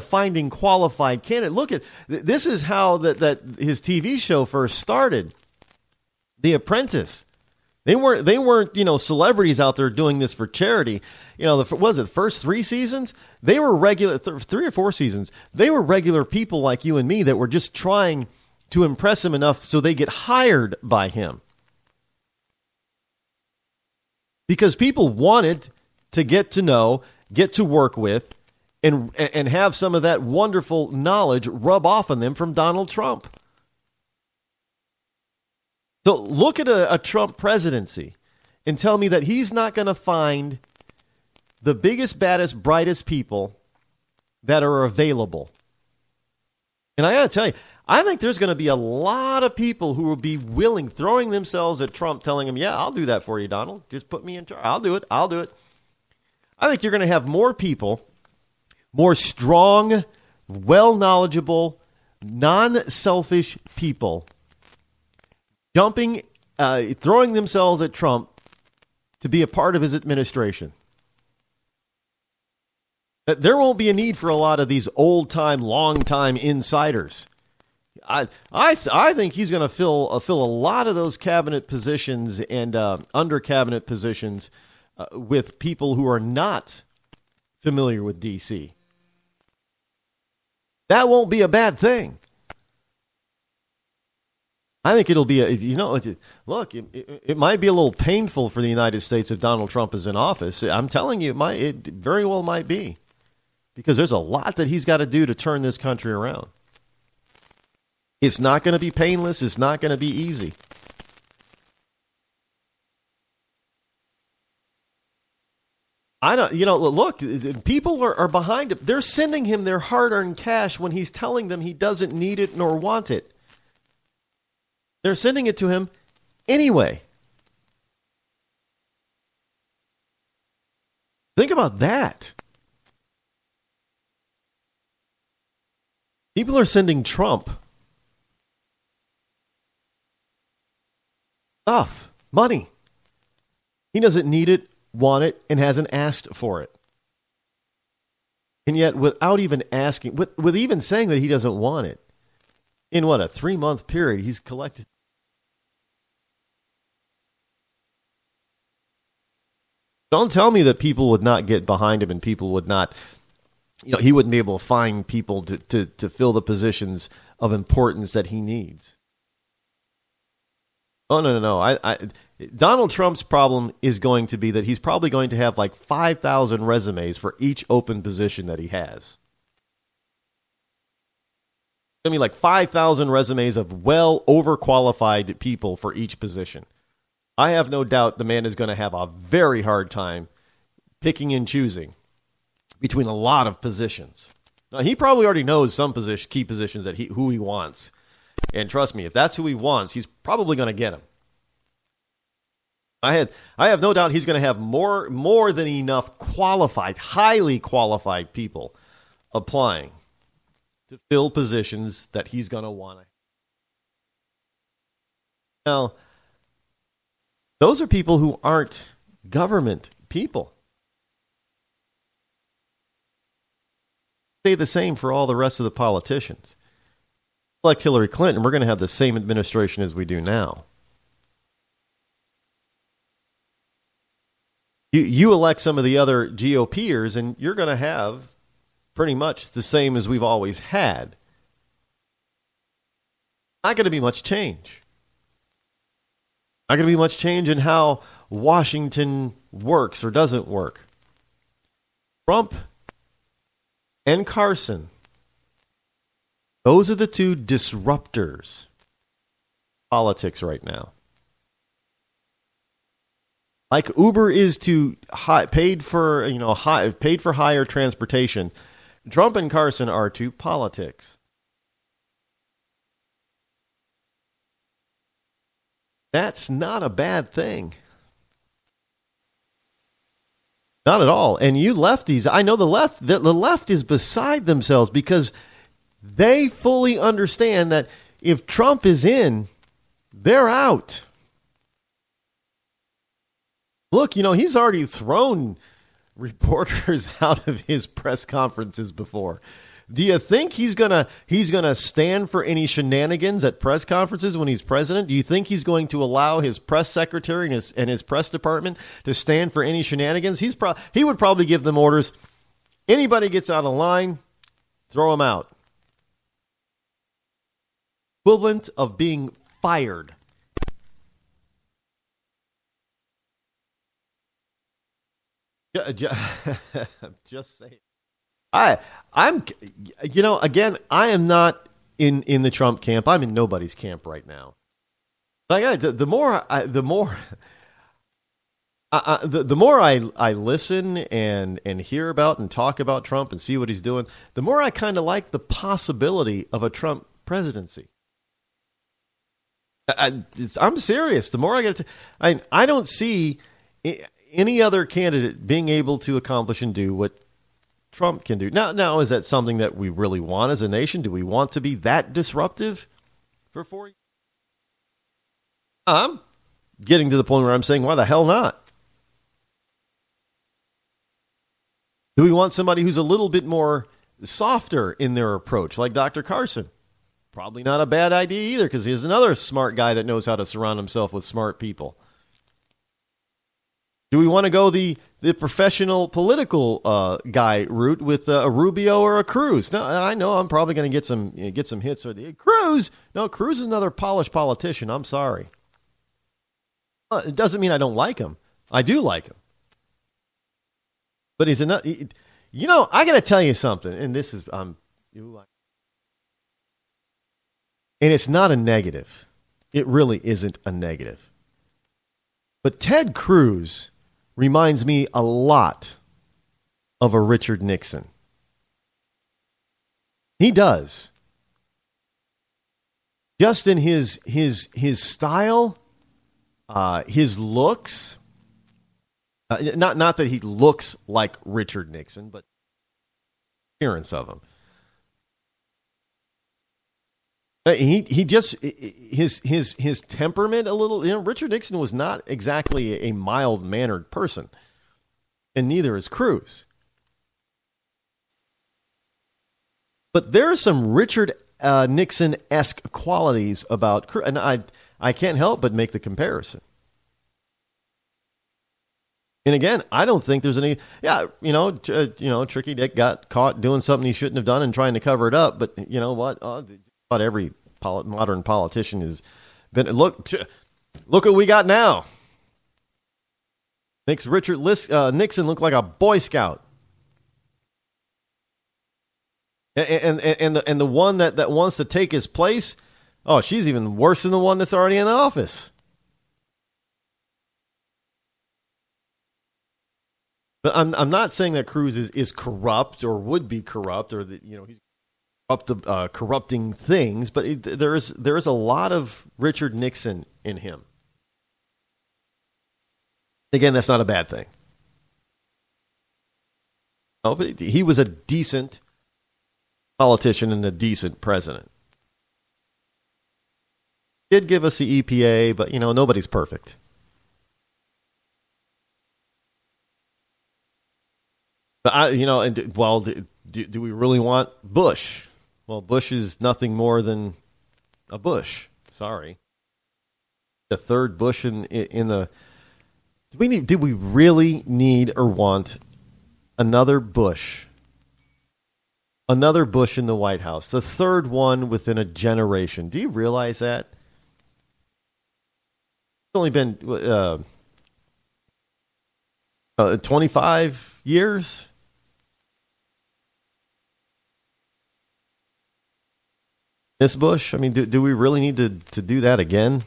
finding qualified candidates. Look at, this is how that his TV show first started. The Apprentice. They weren't celebrities out there doing this for charity. The first 3 seasons? They were regular, 3 or 4 seasons. They were regular people like you and me that were just trying to impress him enough so they get hired by him. Because people wanted to get to know, get to work with, and have some of that wonderful knowledge rub off on them from Donald Trump. So look at a Trump presidency and tell me that he's not going to find the biggest, baddest, brightest people that are available. And I got to tell you, I think there's going to be a lot of people who will be willing, throwing themselves at Trump, telling him, yeah, I'll do that for you, Donald. Just put me in charge. I'll do it. I think you're going to have more people, more strong, well-knowledgeable, non-selfish people throwing themselves at Trump to be a part of his administration. There won't be a need for a lot of these old-time, long-time insiders. I think he's going to fill a lot of those cabinet positions and under cabinet positions with people who are not familiar with D.C. That won't be a bad thing. I think it'll be it might be a little painful for the United States if Donald Trump is in office. I'm telling you, it very well might be. Because there's a lot that he's got to do to turn this country around. It's not going to be painless. It's not going to be easy. I don't, look, people are behind him. They're sending him their hard-earned cash when he's telling them he doesn't need it nor want it. They're sending it to him anyway. Think about that. People are sending Trump stuff, money. He doesn't need it, want it, and hasn't asked for it. And yet, without even asking, with even saying that he doesn't want it, in what, a 3-month period, he's collected. Don't tell me that people would not get behind him and people would not, he wouldn't be able to find people to fill the positions of importance that he needs. Oh, no. Donald Trump's problem is going to be that he's probably going to have like 5,000 resumes for each open position that he has. It's going to be like 5,000 resumes of overqualified people for each position. I have no doubt the man is going to have a very hard time picking and choosing between a lot of positions. Now, he probably already knows some key positions that who he wants. And trust me, if that's who he wants, he's probably going to get them. I have no doubt he's going to have more than enough highly qualified people applying to fill positions that he's going to want. Now, those are people who aren't government people. Say the same for all the rest of the politicians. Like Hillary Clinton, we're going to have the same administration as we do now. You elect some of the other GOPers, and you're going to have pretty much the same as we've always had. Not going to be much change. Not going to be much change in how Washington works or doesn't work. Trump and Carson, those are the two disruptors in politics right now. Like Uber is to paid for higher transportation, Trump and Carson are to politics. That's not a bad thing. Not at all. And you lefties, I know the left is beside themselves because they fully understand that if Trump is in, they're out. Look, he's already thrown reporters out of his press conferences before. Do you think he's gonna stand for any shenanigans at press conferences when he's president? Do you think he's going to allow his press secretary and his press department to stand for any shenanigans? He would probably give them orders. Anybody gets out of line, throw him out. Equivalent of being fired. Just say it. I am not in the Trump camp. I'm in nobody's camp right now. The more I listen and hear about and talk about Trump and see what he's doing, the more I kind of like the possibility of a Trump presidency. I'm serious. The more I get to, I don't see any other candidate being able to accomplish and do what Trump can do. Now, is that something that we really want as a nation? Do we want to be that disruptive for 4 years? I'm getting to the point where I'm saying, why the hell not? Do we want somebody who's a little bit more softer in their approach, like Dr. Carson? Probably not a bad idea either, because he's another smart guy that knows how to surround himself with smart people. Do we want to go the professional political guy route with a Rubio or a Cruz? Now, I know I'm probably going to get some hits. Cruz? No, Cruz is another polished politician. I'm sorry. It doesn't mean I don't like him. I do like him. But he's another. I got to tell you something, and this is and it's not a negative. It really isn't a negative. But Ted Cruz reminds me a lot of a Richard Nixon. He does. Just in his style, his looks. Not that he looks like Richard Nixon, but appearance of him. He just his temperament a little. Richard Nixon was not exactly a mild-mannered person, and neither is Cruz. But there are some Richard Nixon-esque qualities about Cruz, and I can't help but make the comparison. And again, I don't think there's any. Yeah, Tricky Dick got caught doing something he shouldn't have done and trying to cover it up. But you know what? About every modern politician has been. Look what we got now. Makes Richard Nixon look like a Boy Scout. And the one that wants to take his place, oh, she's even worse than the one that's already in the office. But I'm not saying that Cruz is corrupt or would be corrupt or that he's corrupting things, but there is a lot of Richard Nixon in him. Again, that's not a bad thing. Oh, but he was a decent politician and a decent president. Did give us the EPA, but nobody's perfect. But do we really want Bush? Well, Bush is nothing more than a Bush. Sorry, the third Bush in the. Did we really need or want another Bush? Another Bush in the White House, the third one within a generation. Do you realize that? It's only been 25 years. Miss Bush? I mean, do we really need to do that again?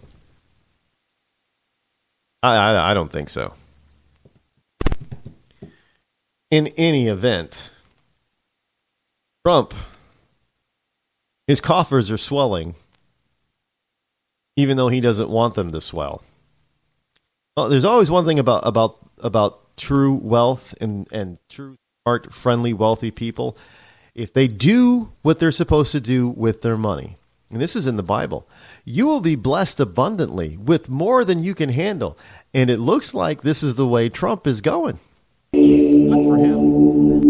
I don't think so. In any event, Trump, his coffers are swelling, even though he doesn't want them to swell. Well, there's always one thing about true wealth and true, smart, friendly, wealthy people. If they do what they're supposed to do with their money, and this is in the Bible, you will be blessed abundantly with more than you can handle. And it looks like this is the way Trump is going. Good for him.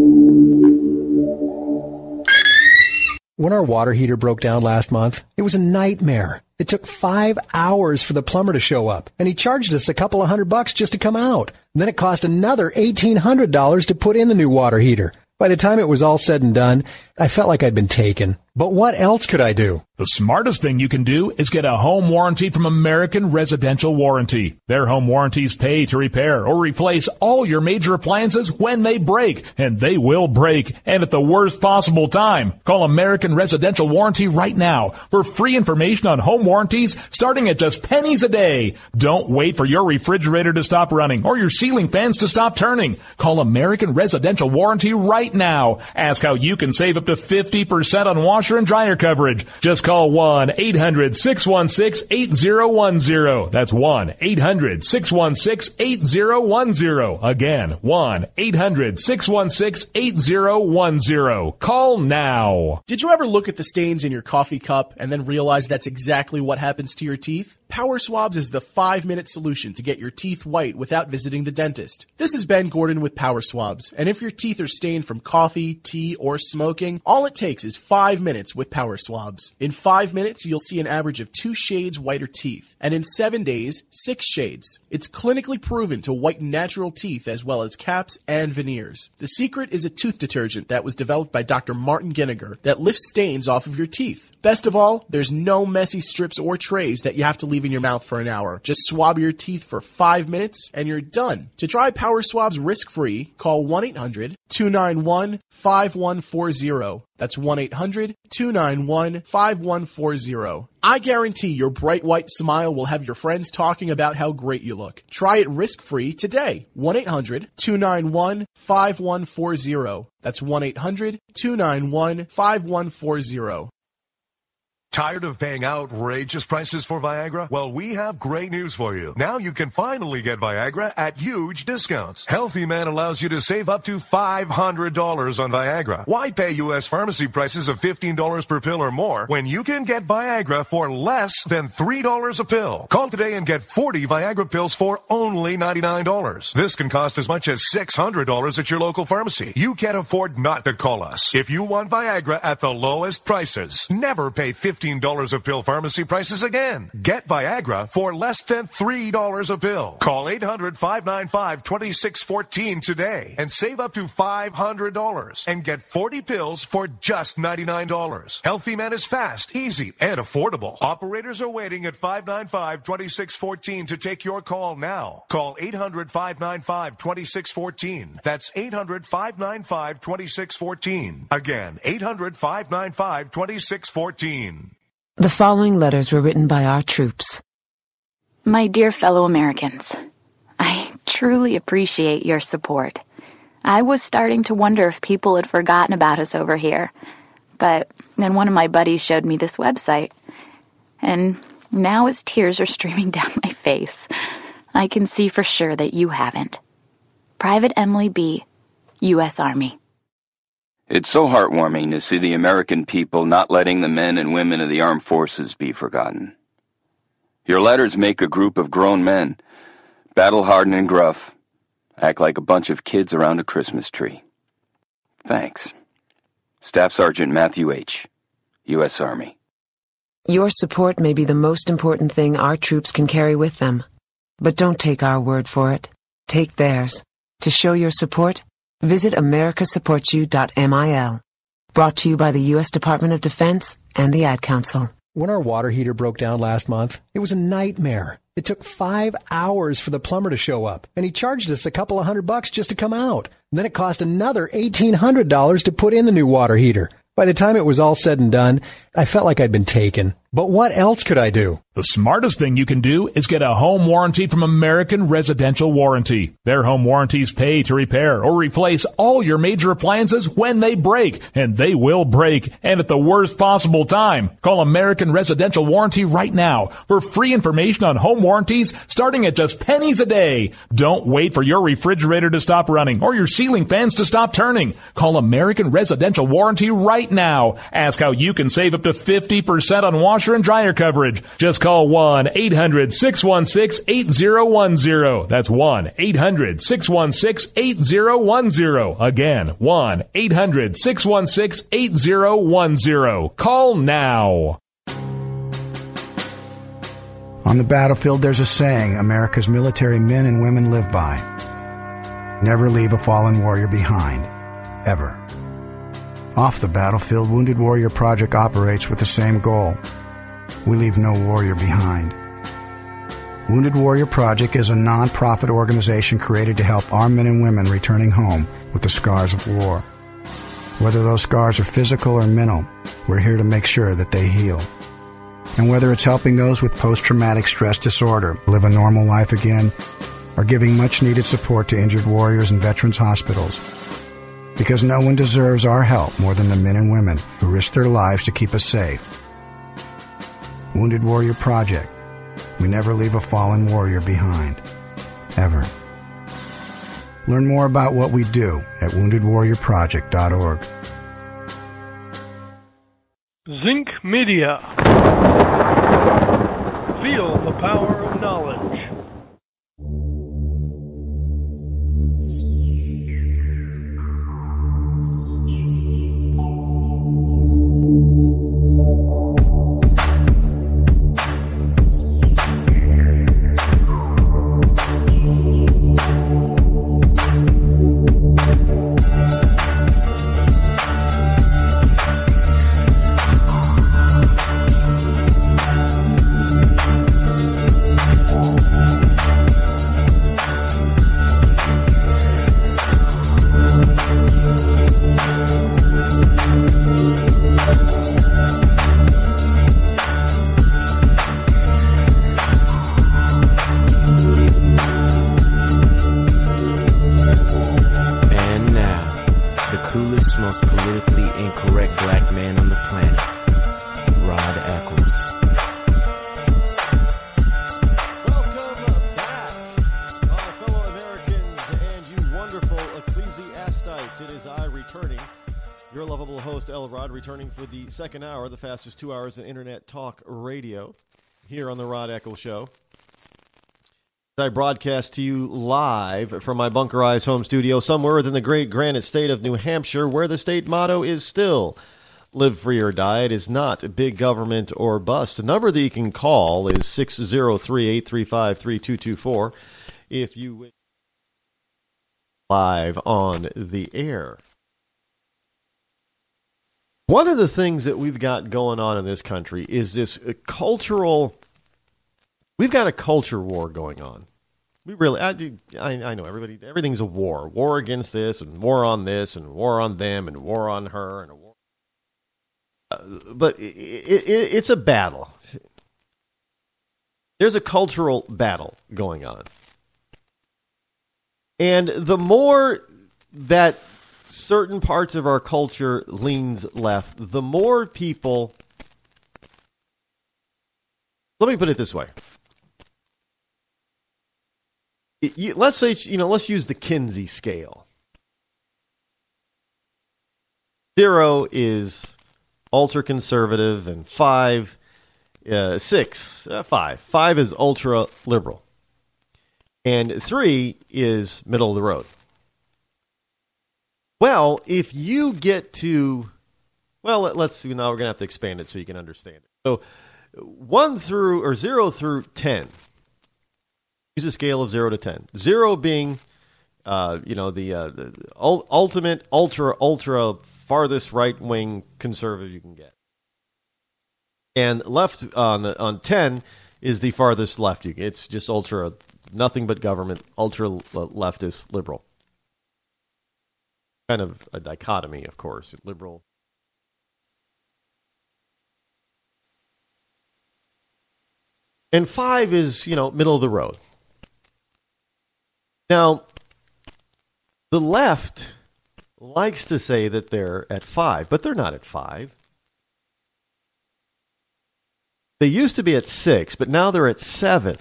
When our water heater broke down last month, it was a nightmare. It took 5 hours for the plumber to show up, and he charged us a couple of $100 just to come out. And then it cost another $1,800 to put in the new water heater. By the time it was all said and done, I felt like I'd been taken. But what else could I do? The smartest thing you can do is get a home warranty from American Residential Warranty. Their home warranties pay to repair or replace all your major appliances when they break, and they will break, and at the worst possible time. Call American Residential Warranty right now for free information on home warranties starting at just pennies a day. Don't wait for your refrigerator to stop running or your ceiling fans to stop turning. Call American Residential Warranty right now. Ask how you can save up to 50% on washer and dryer coverage. Just call 1-800-616-8010. That's 1-800-616-8010. Again, 1-800-616-8010. Call now. Did you ever look at the stains in your coffee cup and then realize that's exactly what happens to your teeth? Power Swabs is the 5-minute solution to get your teeth white without visiting the dentist. This is Ben Gordon with Power Swabs, and if your teeth are stained from coffee, tea, or smoking, all it takes is 5 minutes with Power Swabs. In 5 minutes, you'll see an average of 2 shades whiter teeth, and in 7 days, 6 shades. It's clinically proven to whiten natural teeth as well as caps and veneers. The secret is a tooth detergent that was developed by Dr. Martin Ginniger that lifts stains off of your teeth. Best of all, there's no messy strips or trays that you have to leave leave in your mouth for an hour. Just swab your teeth for 5 minutes and you're done. To try Power Swabs risk-free, call 1-800-291-5140. That's 1-800-291-5140. I guarantee your bright white smile will have your friends talking about how great you look. Try it risk-free today. 1-800-291-5140. That's 1-800-291-5140. Tired of paying outrageous prices for Viagra? Well, we have great news for you. Now you can finally get Viagra at huge discounts. Healthy Man allows you to save up to $500 on Viagra. Why pay U.S. pharmacy prices of $15 per pill or more when you can get Viagra for less than $3 a pill? Call today and get 40 Viagra pills for only $99. This can cost as much as $600 at your local pharmacy. You can't afford not to call us. If you want Viagra at the lowest prices, never pay $15 a pill pharmacy prices again. Get Viagra for less than $3 a pill. Call 800-595-2614 today and save up to $500 and get 40 pills for just $99. Healthy Man is fast, easy, and affordable. Operators are waiting at 595-2614 to take your call now. Call 800-595-2614. That's 800-595-2614. Again, 800-595-2614. The following letters were written by our troops. My dear fellow Americans, I truly appreciate your support. I was starting to wonder if people had forgotten about us over here, but then one of my buddies showed me this website, and now as tears are streaming down my face, I can see for sure that you haven't. Private Emily B., U.S. Army. It's so heartwarming to see the American people not letting the men and women of the armed forces be forgotten. Your letters make a group of grown men, battle-hardened and gruff, act like a bunch of kids around a Christmas tree. Thanks. Staff Sergeant Matthew H., U.S. Army. Your support may be the most important thing our troops can carry with them. But don't take our word for it. Take theirs. To show your support, visit americasupportsyou.mil. Brought to you by the U.S. Department of Defense and the Ad Council. When our water heater broke down last month, it was a nightmare. It took 5 hours for the plumber to show up, and he charged us a couple of $100 just to come out. Then it cost another $1,800 to put in the new water heater. By the time it was all said and done, I felt like I'd been taken. But what else could I do? The smartest thing you can do is get a home warranty from American Residential Warranty. Their home warranties pay to repair or replace all your major appliances when they break, and they will break, and at the worst possible time. Call American Residential Warranty right now for free information on home warranties starting at just pennies a day. Don't wait for your refrigerator to stop running or your ceiling fans to stop turning. Call American Residential Warranty right now. Ask how you can save up to 50% on washer and dryer coverage. Just call 1-800-616-8010. That's 1-800-616-8010. Again, 1-800-616-8010. Call now. On the battlefield, there's a saying America's military men and women live by. Never leave a fallen warrior behind. Ever. Off the battlefield, Wounded Warrior Project operates with the same goal. We leave no warrior behind. Wounded Warrior Project is a non-profit organization created to help our men and women returning home with the scars of war. Whether those scars are physical or mental, we're here to make sure that they heal. And whether it's helping those with post-traumatic stress disorder live a normal life again, or giving much-needed support to injured warriors in veterans' hospitals. Because no one deserves our help more than the men and women who risk their lives to keep us safe. Wounded Warrior Project. We never leave a fallen warrior behind. Ever. Learn more about what we do at woundedwarriorproject.org. Zinc Media. Feel the power of knowledge. returning for the second hour, the fastest 2 hours in Internet talk radio, here on the Rod Eccles Show. I broadcast to you live from my bunkerized home studio somewhere within the great granite state of New Hampshire, where the state motto is still live free or die. It is not big government or bust. The number that you can call is 603-835-3224 if you wish live on the air. One of the things that we've got going on in this country is this we've got a culture war going on. We really, I know everything's a war. War against this, and war on this, and war on them, and war on her, and a war. But it's a battle. There's a cultural battle going on. And the more that certain parts of our culture leans left, the more people... Let me put it this way. Let's say, let's use the Kinsey scale. 0 is ultra-conservative, and 5 is ultra-liberal. And 3 is middle of the road. Well, if you get to, now we're going to have to expand it so you can understand it. So 0 through 10. Use a scale of 0 to 10. 0 being, the ultimate, ultra farthest right-wing conservative you can get. And left on 10 is the farthest left you get. It's just ultra, nothing but government, ultra leftist liberal. Kind of a dichotomy, of course, liberal. And 5 is, middle of the road. Now, the left likes to say that they're at 5, but they're not at 5. They used to be at 6, but now they're at 7.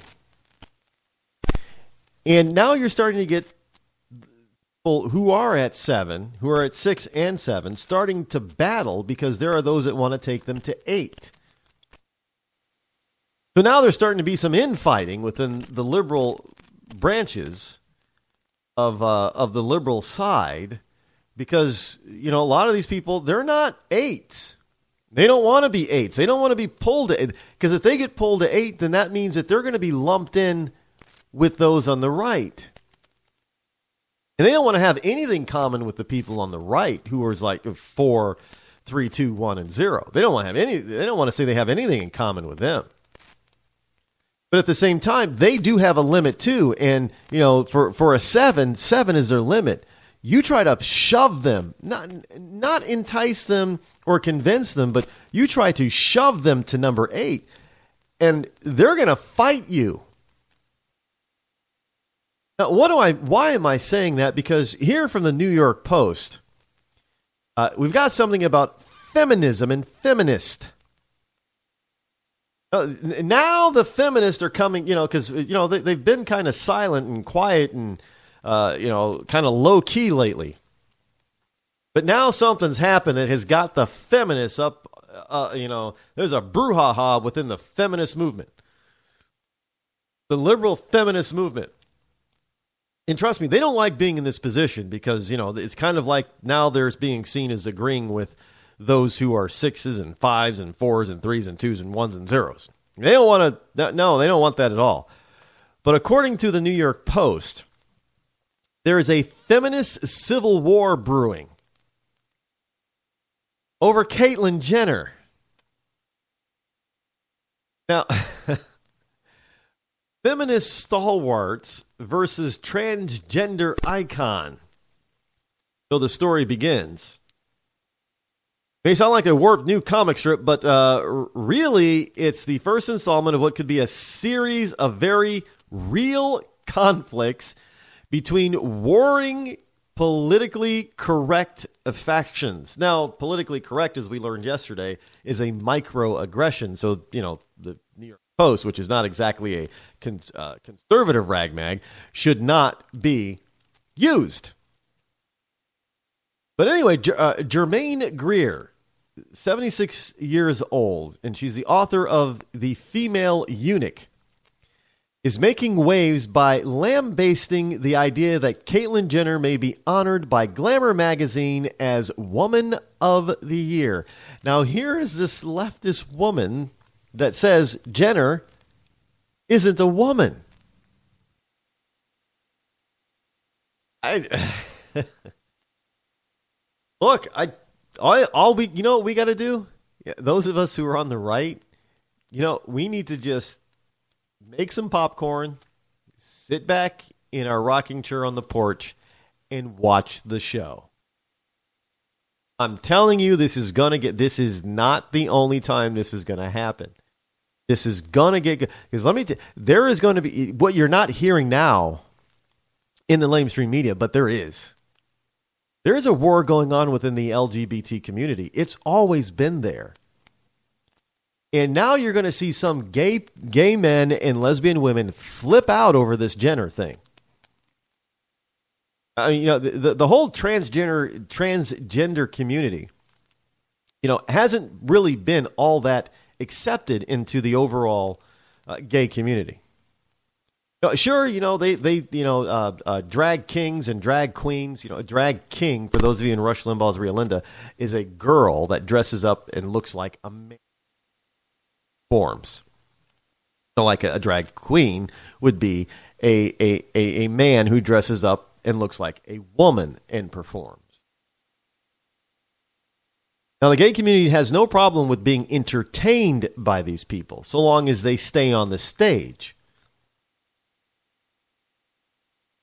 And now you're starting to get people who are at 7, who are at 6 and 7, starting to battle because there are those that want to take them to 8. So now there's starting to be some infighting within the liberal branches of the liberal side because, a lot of these people, they're not 8s. They don't want to be 8s. They don't want to be pulled to 8. Because if they get pulled to 8, then that means that they're going to be lumped in with those on the right. And they don't want to have anything common with the people on the right who are like 4, 3, 2, 1, and 0. They don't want to have they don't want to say they have anything in common with them. But at the same time, they do have a limit too. And, for a 7 is their limit. You try to shove them, not entice them or convince them, but you try to shove them to number 8, and they're going to fight you. Now, why am I saying that? Because here from the New York Post, we've got something about feminism and feminist. Now the feminists are coming, because, they've been kind of silent and quiet and, kind of low-key lately. But now something's happened that has got the feminists up, there's a brouhaha within the feminist movement. The liberal feminist movement. And trust me, they don't like being in this position because, it's kind of like now they're being seen as agreeing with those who are 6s and 5s and 4s and 3s and 2s and 1s and 0s. They don't want to, no, they don't want that at all. But according to the New York Post, there is a feminist civil war brewing over Caitlyn Jenner. Now, feminist stalwarts versus transgender icon. So the story begins. May sound like a warped new comic strip, but really it's the first installment of what could be a series of very real conflicts between warring politically correct factions. Now, politically correct, as we learned yesterday, is a microaggression. So, the New York Post, which is not exactly a conservative ragmag, should not be used. But anyway, Germaine Greer, 76 years old, and she's the author of The Female Eunuch, is making waves by lambasting the idea that Caitlyn Jenner may be honored by Glamour magazine as Woman of the Year. Now, here is this leftist woman that says Jenner isn't a woman. Look, all we, you know what we got to do? Yeah, those of us who are on the right, we need to just make some popcorn, sit back in our rocking chair on the porch, and watch the show. I'm telling you, this is not the only time this is going to happen. This is going to get good. Because there is going to be, what you're not hearing now in the lamestream media, but there is. There is a war going on within the LGBT community. It's always been there. And now you're going to see some gay men and lesbian women flip out over this Jenner thing. I mean, the whole transgender community, hasn't really been all that accepted into the overall gay community. Sure, they drag kings and drag queens. A drag king, for those of you in Rush Limbaugh's Ria Linda, is a girl that dresses up and looks like a man. Forms. So like a drag queen would be a man who dresses up and looks like a woman and performs. Now, the gay community has no problem with being entertained by these people, so long as they stay on the stage.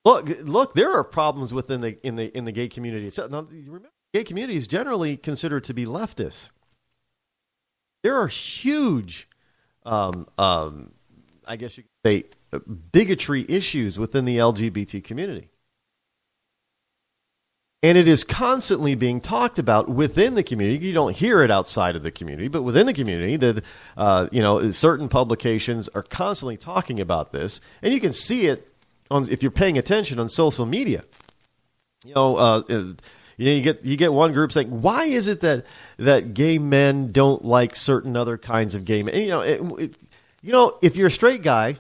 Look, there are problems within the gay community. So, now, remember, the gay community is generally considered to be leftist. There are huge I guess you could say, bigotry issues within the LGBT community. And it is constantly being talked about within the community. You don't hear it outside of the community, but within the community, certain publications are constantly talking about this, and you can see it if you're paying attention on social media. You get one group saying, "Why is it that gay men don't like certain other kinds of gay men?" And, if you're a straight guy,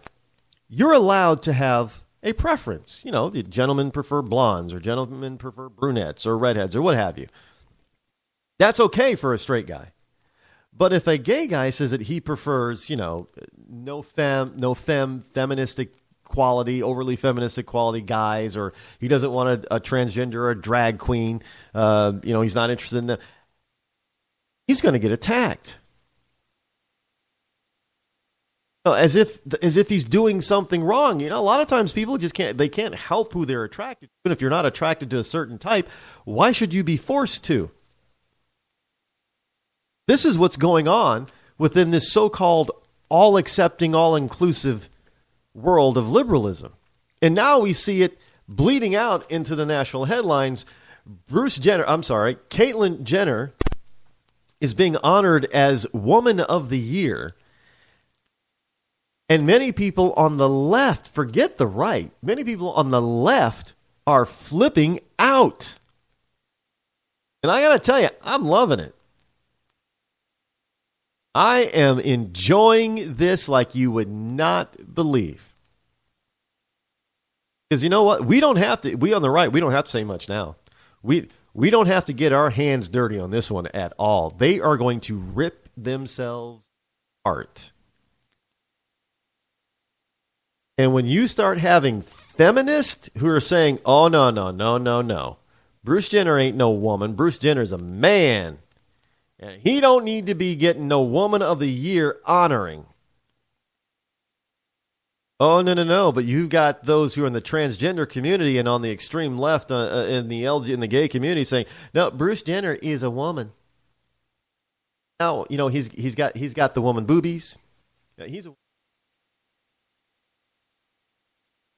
you're allowed to have a preference. The gentlemen prefer blondes, or gentlemen prefer brunettes, or redheads, or what have you. That's okay for a straight guy. But if a gay guy says that he prefers, no feministic quality, overly feministic quality guys, or he doesn't want a transgender or a drag queen, he's not interested in that, he's going to get attacked. As if he's doing something wrong. A lot of times people just can't help who they're attracted to. Even if you're not attracted to a certain type, why should you be forced to? This is what's going on within this so-called all-accepting, all-inclusive world of liberalism. And now we see it bleeding out into the national headlines. Caitlyn Jenner is being honored as Woman of the Year. And many people on the left, forget the right, many people on the left are flipping out. And I got to tell you, I'm loving it. I am enjoying this like you would not believe. Because you know what? We on the right, we don't have to say much now. We don't have to get our hands dirty on this one at all. They are going to rip themselves apart. And when you start having feminists who are saying, "Oh, no. Bruce Jenner ain't no woman. Bruce Jenner's a man. And he don't need to be getting no Woman of the Year honoring." Oh, no. But you've got those who are in the transgender community and on the extreme left in the gay community saying, "No, Bruce Jenner is a woman." Now, he's got the woman boobies.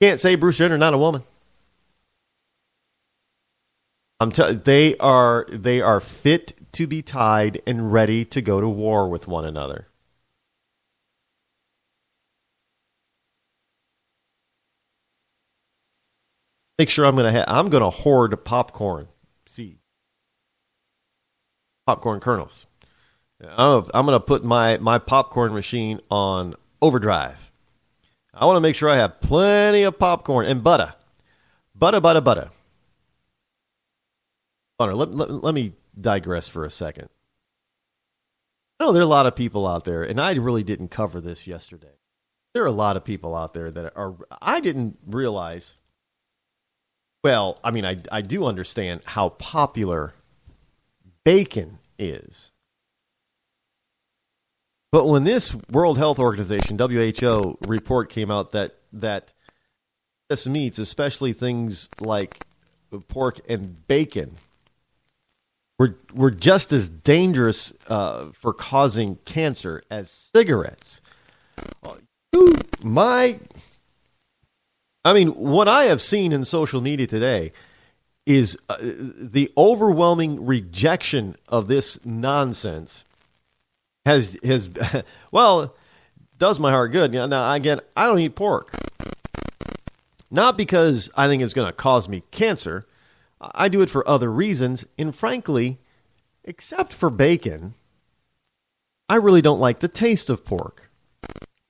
Can't say Bruce Jenner not a woman. They are fit to be tied and ready to go to war with one another. Make sure I'm going to hoard popcorn seeds, popcorn kernels. I'm going to put my popcorn machine on overdrive. I want to make sure I have plenty of popcorn and butter. Butter. Let me digress for a second. I know there are a lot of people out there, and I really didn't cover this yesterday. There are a lot of people out there that are, I didn't realize, well, I mean, I do understand how popular bacon is. But when this World Health Organization, WHO, report came out that this meats, especially things like pork and bacon, were just as dangerous for causing cancer as cigarettes. What I have seen in social media today is the overwhelming rejection of this nonsense has well, does my heart good. Now, again, I don't eat pork. Not because I think it's going to cause me cancer. I do it for other reasons, and frankly, except for bacon, I really don't like the taste of pork.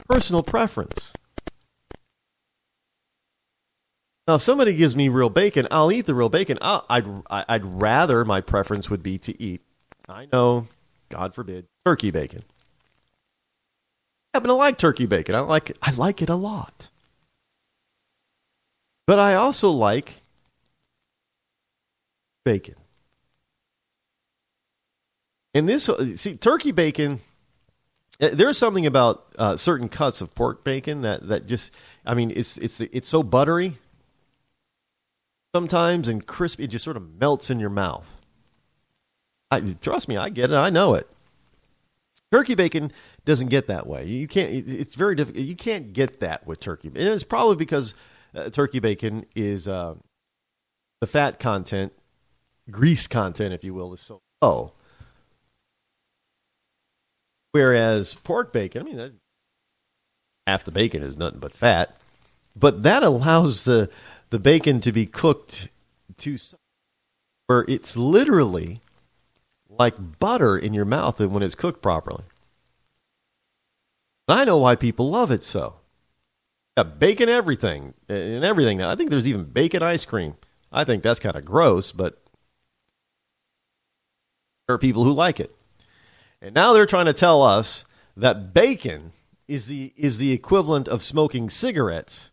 Personal preference. Now, if somebody gives me real bacon, I'll eat the real bacon. I'd rather, my preference would be to eat, I know, God forbid, turkey bacon. I happen to like turkey bacon. I like it a lot. But I also like bacon. And turkey bacon, there's something about certain cuts of pork bacon that just, it's so buttery sometimes and crispy, it just sort of melts in your mouth. Trust me, I get it. I know it. Turkey bacon doesn't get that way. You can't. It's very difficult. You can't get that with turkey. And it's probably because turkey bacon is the fat content, grease content, if you will, is so low. Whereas pork bacon, half the bacon is nothing but fat, but that allows the bacon to be cooked to where it's literally like butter in your mouth when it's cooked properly. I know why people love it so. Bacon everything and everything now. I think there's even bacon ice cream. I think that's kind of gross, but there are people who like it. And now they're trying to tell us that bacon is the equivalent of smoking cigarettes.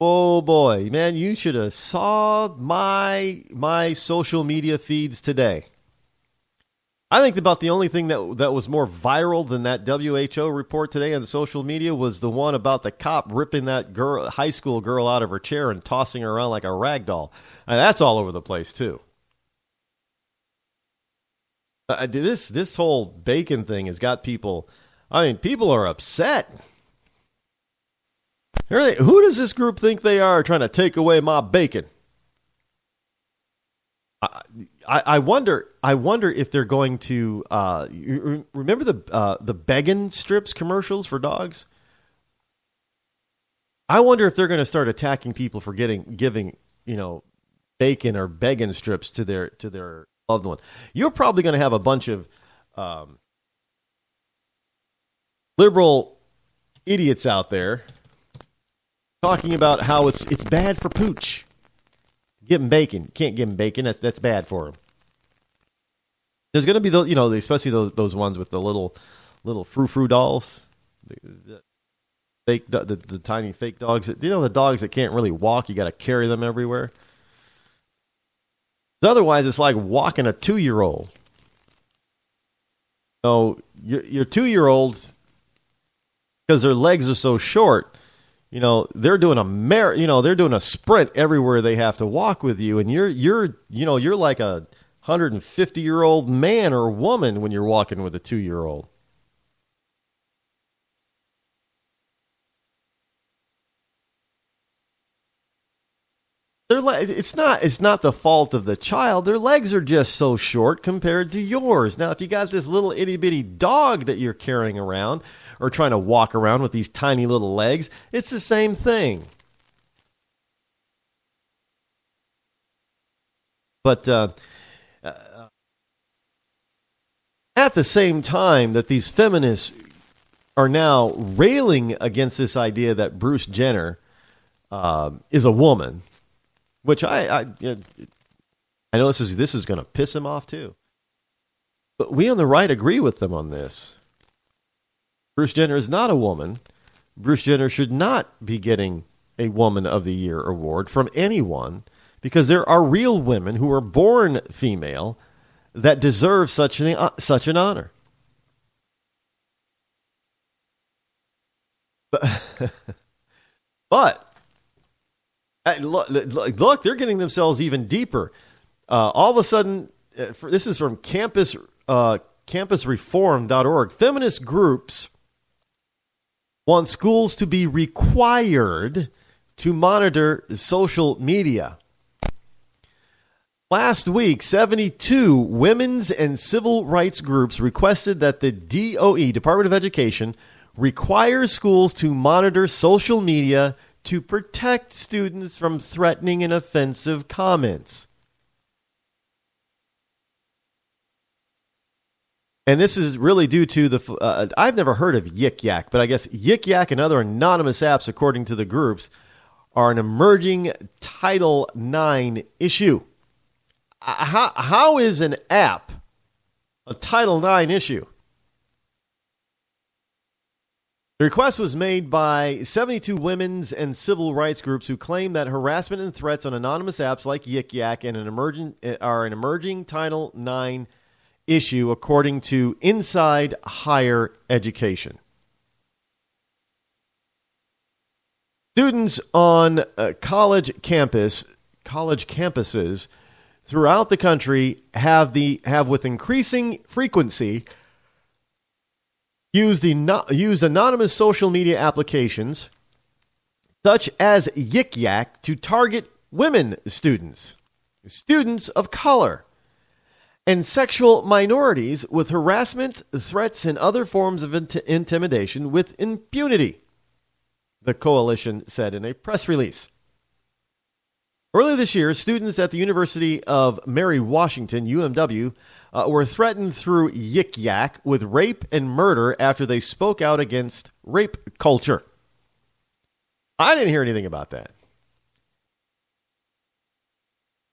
Oh boy, man, you should have saw my social media feeds today. I think about the only thing that was more viral than that WHO report today on social media was the one about the cop ripping that high school girl out of her chair and tossing her around like a rag doll. That's all over the place too. This whole bacon thing has got people. People are upset. Who does this group think they are, trying to take away my bacon? I wonder if they're going to remember the Beggin' strips commercials for dogs. I wonder if they're going to start attacking people for giving bacon or Beggin' strips to their loved one. You're probably going to have a bunch of liberal idiots out there talking about how it's bad for pooch. Give him bacon. Can't give him bacon. That's bad for him. There's going to be those, especially those ones with the little frou-frou dolls, the tiny fake dogs. The dogs that can't really walk. You got to carry them everywhere. Otherwise, it's like walking a 2-year-old. So your 2-year-old, because their legs are so short, they're doing they're doing a sprint everywhere they have to walk with you, and you're like a 150-year-old man or woman when you're walking with a 2-year-old. It's not the fault of the child. Their legs are just so short compared to yours. Now, if you got this little itty-bitty dog that you're carrying around or trying to walk around with these tiny little legs, it's the same thing. But At the same time that these feminists are now railing against this idea that Bruce Jenner is a woman, which I know this is going to piss him off too. But we on the right agree with them on this. Bruce Jenner is not a woman. Bruce Jenner should not be getting a Woman of the Year award from anyone, because there are real women who are born female that deserve such an honor. But look, they're getting themselves even deeper. All of a sudden, this is from campusreform.org. Feminist groups want schools to be required to monitor social media. Last week, 72 women's and civil rights groups requested that the DOE, Department of Education, require schools to monitor social media to protect students from threatening and offensive comments. And this is really due to the, I've never heard of Yik Yak, but I guess Yik Yak and other anonymous apps, according to the groups, are an emerging Title IX issue. How is an app a Title IX issue? The request was made by 72 women's and civil rights groups who claim that harassment and threats on anonymous apps like Yik Yak are an emerging Title IX issue, according to Inside Higher Education. Students on college campuses throughout the country have with increasing frequency used anonymous social media applications such as Yik Yak to target women students of color, and sexual minorities with harassment, threats, and other forms of intimidation with impunity, the coalition said in a press release. Earlier this year, students at the University of Mary Washington, UMW, were threatened through Yik Yak with rape and murder after they spoke out against rape culture. I didn't hear anything about that.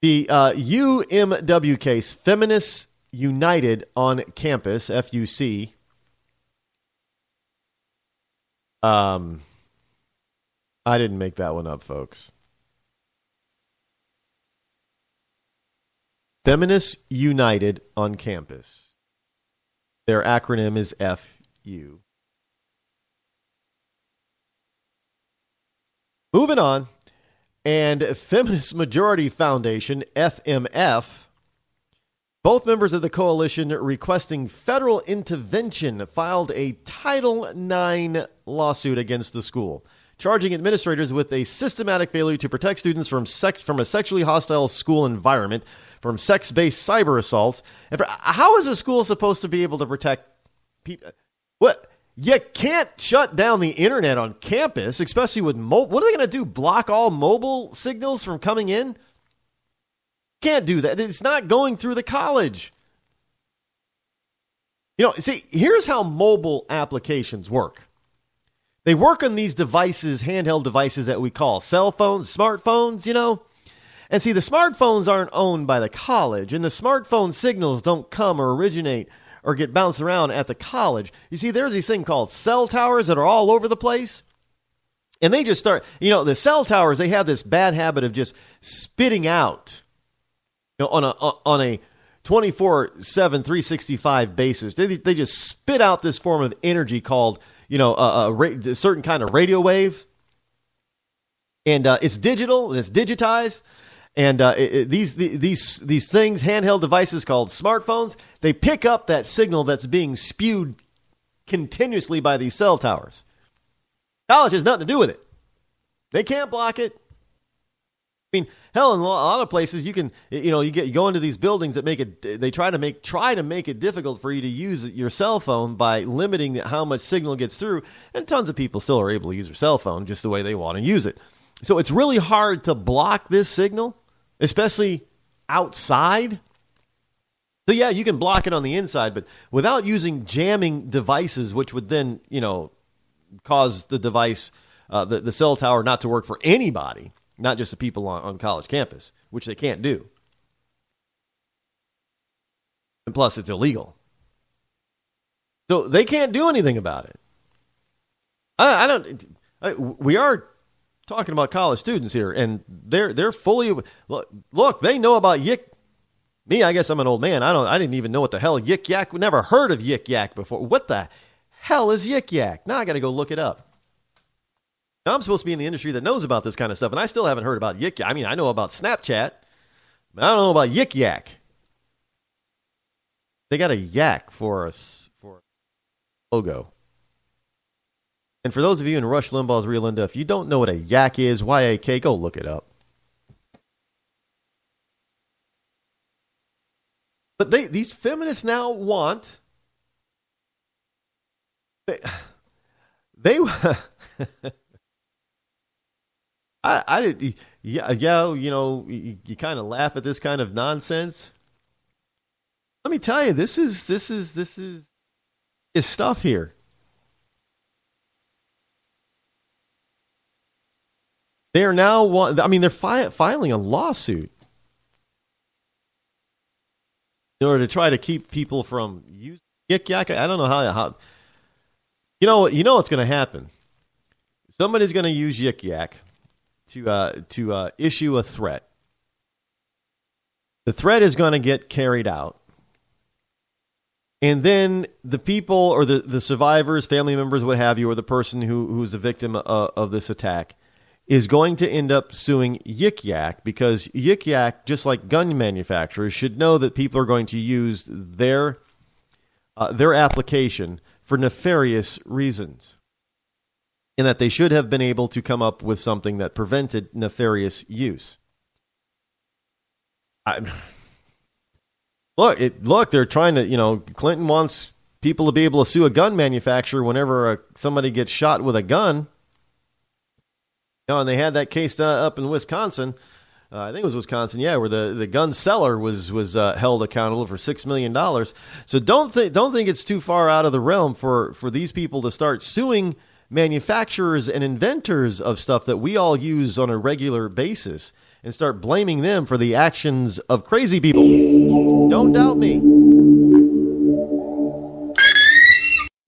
The UMW case, Feminists United on Campus, FUC, I didn't make that one up, folks. Feminists United on Campus. Their acronym is FU. Moving on. And Feminist Majority Foundation, FMF, both members of the coalition requesting federal intervention, filed a Title IX lawsuit against the school, charging administrators with a systematic failure to protect students from a sexually hostile school environment, from sex-based cyber assaults. And how is a school supposed to be able to protect people? What? You can't shut down the internet on campus, especially with mobile. What are they going to do? Block all mobile signals from coming in? Can't do that. It's not going through the college. You know, see, here's how mobile applications work. They work on these devices, handheld devices that we call cell phones, smartphones, you know. And see, the smartphones aren't owned by the college, and the smartphone signals don't come or originate or get bounced around at the college. You see, there's these things called cell towers that are all over the place. And they just start, you know, the cell towers, they have this bad habit of just spitting out, you know, on a 24/7, 365 basis. They just spit out this form of energy called, you know, a certain kind of radio wave. And it's digital, it's digitized. And these things, handheld devices called smartphones, they pick up that signal that's being spewed continuously by these cell towers. College has nothing to do with it. They can't block it. I mean, hell, in a lot of places, you can, you know, you go into these buildings that make it. They try to make it difficult for you to use your cell phone by limiting how much signal gets through, and tons of people still are able to use their cell phone just the way they want to use it. So it's really hard to block this signal, especially outside. So yeah, you can block it on the inside, but without using jamming devices, which would then, cause the device, the cell tower not to work for anybody, not just the people on college campus, which they can't do. And plus, it's illegal. So they can't do anything about it. We are talking about college students here, and they're fully look. They know about Yik. Me, I guess I'm an old man. I didn't even know what the hell Yik Yak. Never heard of Yik Yak before. What the hell is Yik Yak? Now I got to go look it up. Now, I'm supposed to be in the industry that knows about this kind of stuff, and I still haven't heard about Yik Yak. I mean, I know about Snapchat, but I don't know about Yik Yak. They got a yak for us for logo. And for those of you in Rush Limbaugh's Real Linda, if you don't know what a yak is, Y-A-K, go look it up. But these feminists now want they you kind of laugh at this kind of nonsense. Let me tell you, this is stuff here. They are now, they're filing a lawsuit in order to try to keep people from using Yik Yak. I don't know how you know what's going to happen. Somebody's going to use Yik Yak to issue a threat. The threat is going to get carried out. And then the people or the survivors, family members, what have you, or the person who's the victim of this attack is going to end up suing Yik Yak because Yik Yak, just like gun manufacturers, should know that people are going to use their application for nefarious reasons. And that they should have been able to come up with something that prevented nefarious use. Look, they're trying to, Clinton wants people to be able to sue a gun manufacturer whenever somebody gets shot with a gun. And they had that case up in Wisconsin. I think it was Wisconsin, where the gun seller was held accountable for $6 million. So don't think it's too far out of the realm for these people to start suing manufacturers and inventors of stuff that we all use on a regular basis and start blaming them for the actions of crazy people. Don't doubt me.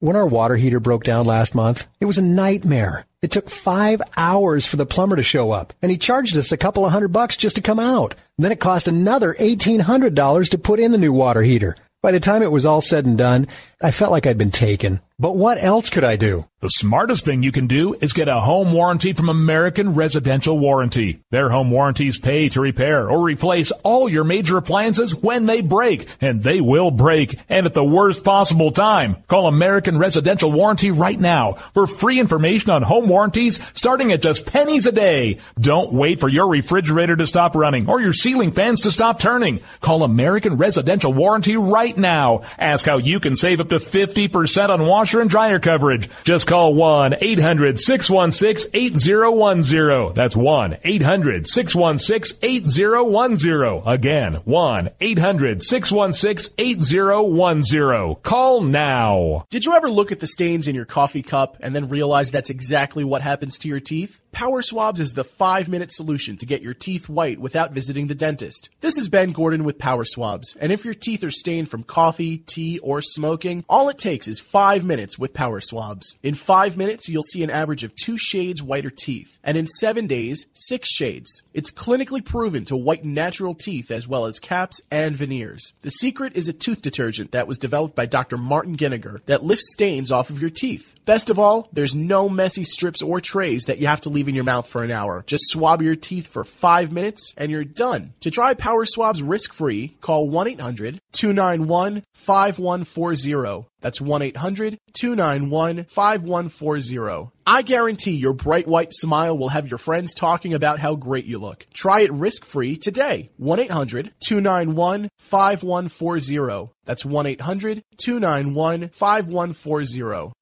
When our water heater broke down last month, it was a nightmare. It took 5 hours for the plumber to show up, and he charged us a couple of $100 just to come out. And then it cost another $1,800 to put in the new water heater. By the time it was all said and done, I felt like I'd been taken. But what else could I do? The smartest thing you can do is get a home warranty from American Residential Warranty. Their home warranties pay to repair or replace all your major appliances when they break, and they will break, and at the worst possible time. Call American Residential Warranty right now for free information on home warranties starting at just pennies a day. Don't wait for your refrigerator to stop running or your ceiling fans to stop turning. Call American Residential Warranty right now. Ask how you can save up to 50% on washer and dryer coverage. Just call 1-800-616-8010. That's 1-800-616-8010. Again, 1-800-616-8010. Call now. Did you ever look at the stains in your coffee cup and then realize that's exactly what happens to your teeth? Power Swabs is the 5-minute solution to get your teeth white without visiting the dentist. This is Ben Gordon with Power Swabs, and if your teeth are stained from coffee, tea, or smoking, all it takes is 5 minutes with Power Swabs. In 5 minutes, you'll see an average of 2 shades whiter teeth, and in 7 days, 6 shades. It's clinically proven to whiten natural teeth as well as caps and veneers. The secret is a tooth detergent that was developed by Dr. Martin Ginniger that lifts stains off of your teeth. Best of all, there's no messy strips or trays that you have to leave in your mouth for an hour. Just swab your teeth for 5 minutes and you're done. To try Power Swabs risk-free, call 1-800-291-5140. That's 1-800-291-5140. I guarantee your bright white smile will have your friends talking about how great you look. Try it risk-free today. 1-800-291-5140. That's 1-800-291-5140.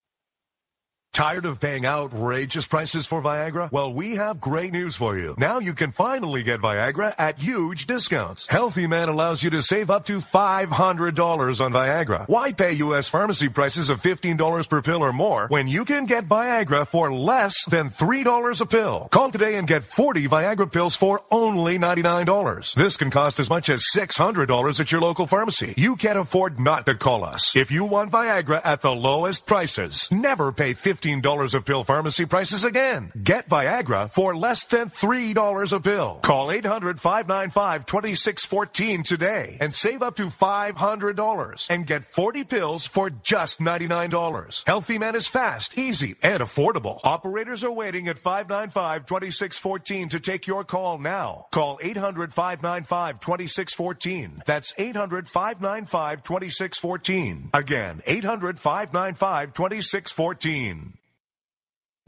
Tired of paying outrageous prices for Viagra? Well, we have great news for you. Now you can finally get Viagra at huge discounts. Healthy Man allows you to save up to $500 on Viagra. Why pay U.S. pharmacy prices of $15 per pill or more when you can get Viagra for less than $3 a pill? Call today and get 40 Viagra pills for only $99. This can cost as much as $600 at your local pharmacy. You can't afford not to call us. If you want Viagra at the lowest prices, never pay $15 a pill pharmacy prices again. Get Viagra for less than $3 a pill. Call 800-595-2614 today and save up to $500 and get 40 pills for just $99. Healthy Man is fast, easy, and affordable. Operators are waiting at 595-2614 to take your call now. Call 800-595-2614. That's 800-595-2614. Again, 800-595-2614.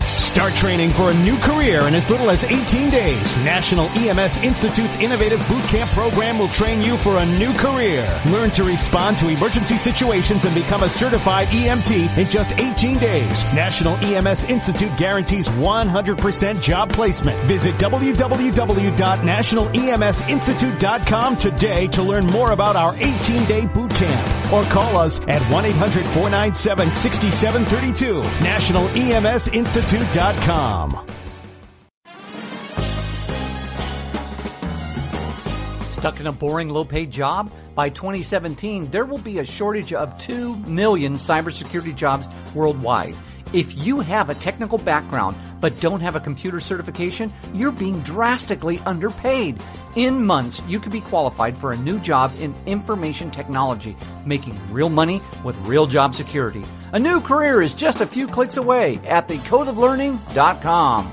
Start training for a new career in as little as 18 days. National EMS Institute's innovative boot camp program will train you for a new career. Learn to respond to emergency situations and become a certified EMT in just 18 days. National EMS Institute guarantees 100% job placement. Visit www.nationaleMSinstitute.com today to learn more about our 18-day boot camp. Or call us at 1-800-497-6732. NationalEMSinstitute.com. Stuck in a boring, low-paid job? By 2017, there will be a shortage of 2 million cybersecurity jobs worldwide. If you have a technical background but don't have a computer certification, you're being drastically underpaid. In months, you could be qualified for a new job in information technology, making real money with real job security. A new career is just a few clicks away at thecodeoflearning.com.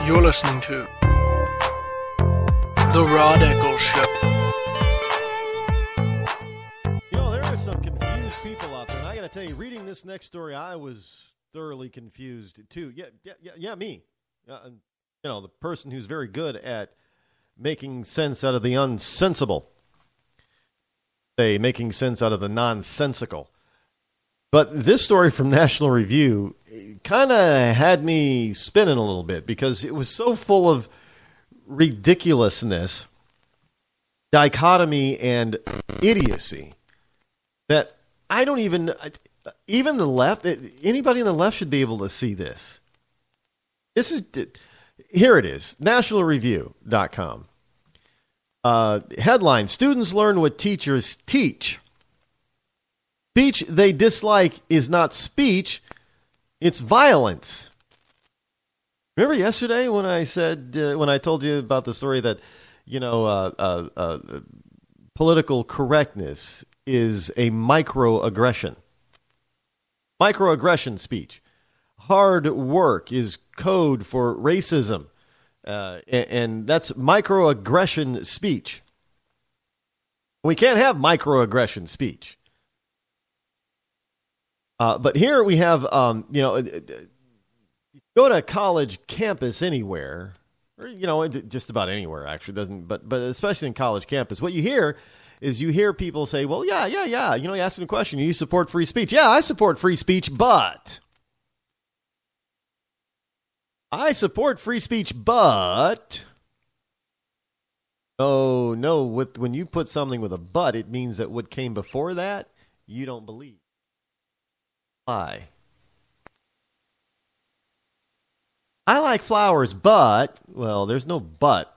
You're listening to The Rod Eccles Show. You know, there are some confused people out there, and I got to tell you, reading this next story, I was thoroughly confused too. Yeah, me. You know, the person who's very good at making sense out of the unsensible. Making sense out of the nonsensical. But this story from National Review kind of had me spinning a little bit because it was so full of ridiculousness, dichotomy, and idiocy that I don't even the left, anybody in the left should be able to see this. Here it is, nationalreview.com. Headline, students learn what teachers teach. Speech they dislike is not speech, it's violence. Remember yesterday when I said, when I told you about the story that, political correctness is a microaggression. Microaggression speech. Hard work is code for racism. And that's microaggression speech. We can't have microaggression speech. But here we have, go to a college campus anywhere, or, just about anywhere, actually, but especially in college campus, what you hear is people say, well, yeah, you ask them a question, you support free speech. Yeah, I support free speech, but... No, when you put something with a but, it means that what came before that, you don't believe. Why? I like flowers, but, well, there's no but.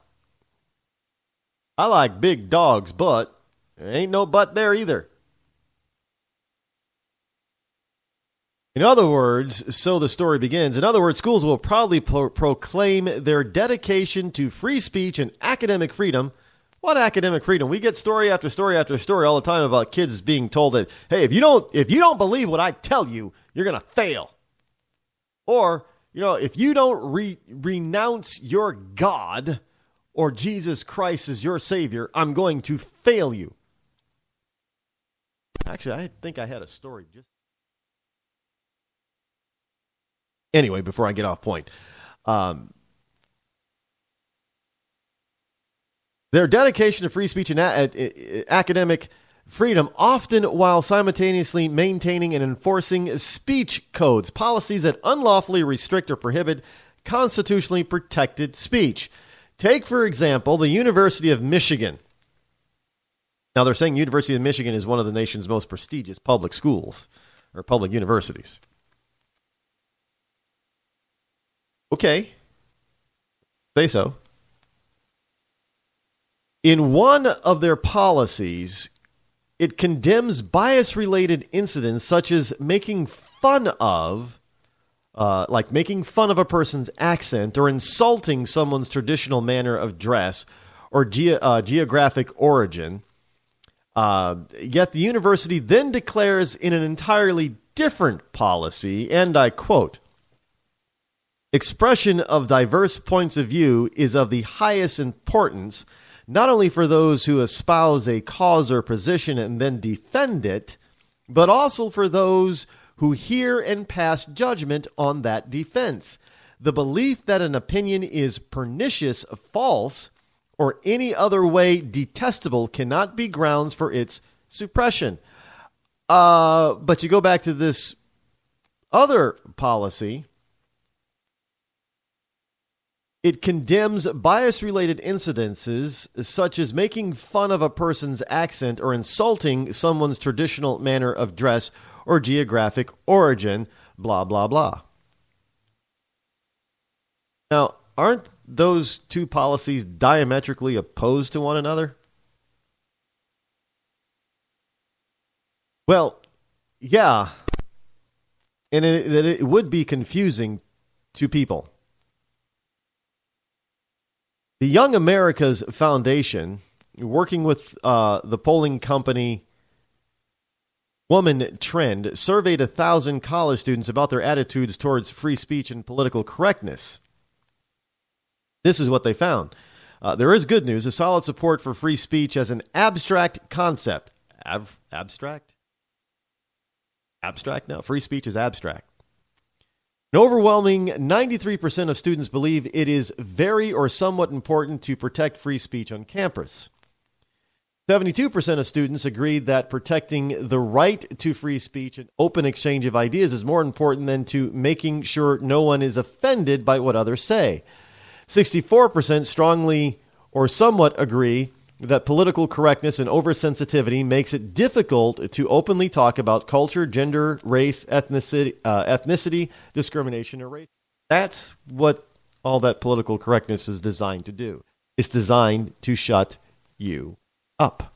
I like big dogs, but there ain't no but there either. In other words, so the story begins, in other words, schools will proudly proclaim their dedication to free speech and academic freedom. What academic freedom? We get story after story after story all the time about kids being told that, hey, if you don't believe what I tell you, you're going to fail. Or, if you don't renounce your God or Jesus Christ is your Savior, I'm going to fail you. Actually, I think I had a story just... Anyway, before I get off point. Their dedication to free speech and academic freedom, often while simultaneously maintaining and enforcing speech codes, policies that unlawfully restrict or prohibit constitutionally protected speech. Take, for example, the University of Michigan. Now, they're saying University of Michigan is one of the nation's most prestigious public schools, or public universities. Okay. Say so. In one of their policies, it condemns bias-related incidents such as making fun of a person's accent or insulting someone's traditional manner of dress or geographic origin. Yet the university then declares in an entirely different policy, and I quote, "Expression of diverse points of view is of the highest importance, not only for those who espouse a cause or position and then defend it, but also for those who hear and pass judgment on that defense. The belief that an opinion is pernicious, false, or any other way detestable cannot be grounds for its suppression." But you go back to this other policy. It condemns bias-related incidences such as making fun of a person's accent or insulting someone's traditional manner of dress or geographic origin, blah, blah, blah. Now, aren't those two policies diametrically opposed to one another? Well, yeah. And it would be confusing to people. The Young America's Foundation, working with the polling company Woman Trend, surveyed 1,000 college students about their attitudes towards free speech and political correctness. This is what they found. There is good news, a solid support for free speech as an abstract concept. Abstract? Abstract? No, free speech is abstract. An overwhelming 93% of students believe it is very or somewhat important to protect free speech on campus. 72% of students agreed that protecting the right to free speech and open exchange of ideas is more important than to making sure no one is offended by what others say. 64% strongly or somewhat agree that political correctness and oversensitivity makes it difficult to openly talk about culture, gender, race, ethnicity, discrimination, or race. That's what all that political correctness is designed to do. It's designed to shut you up.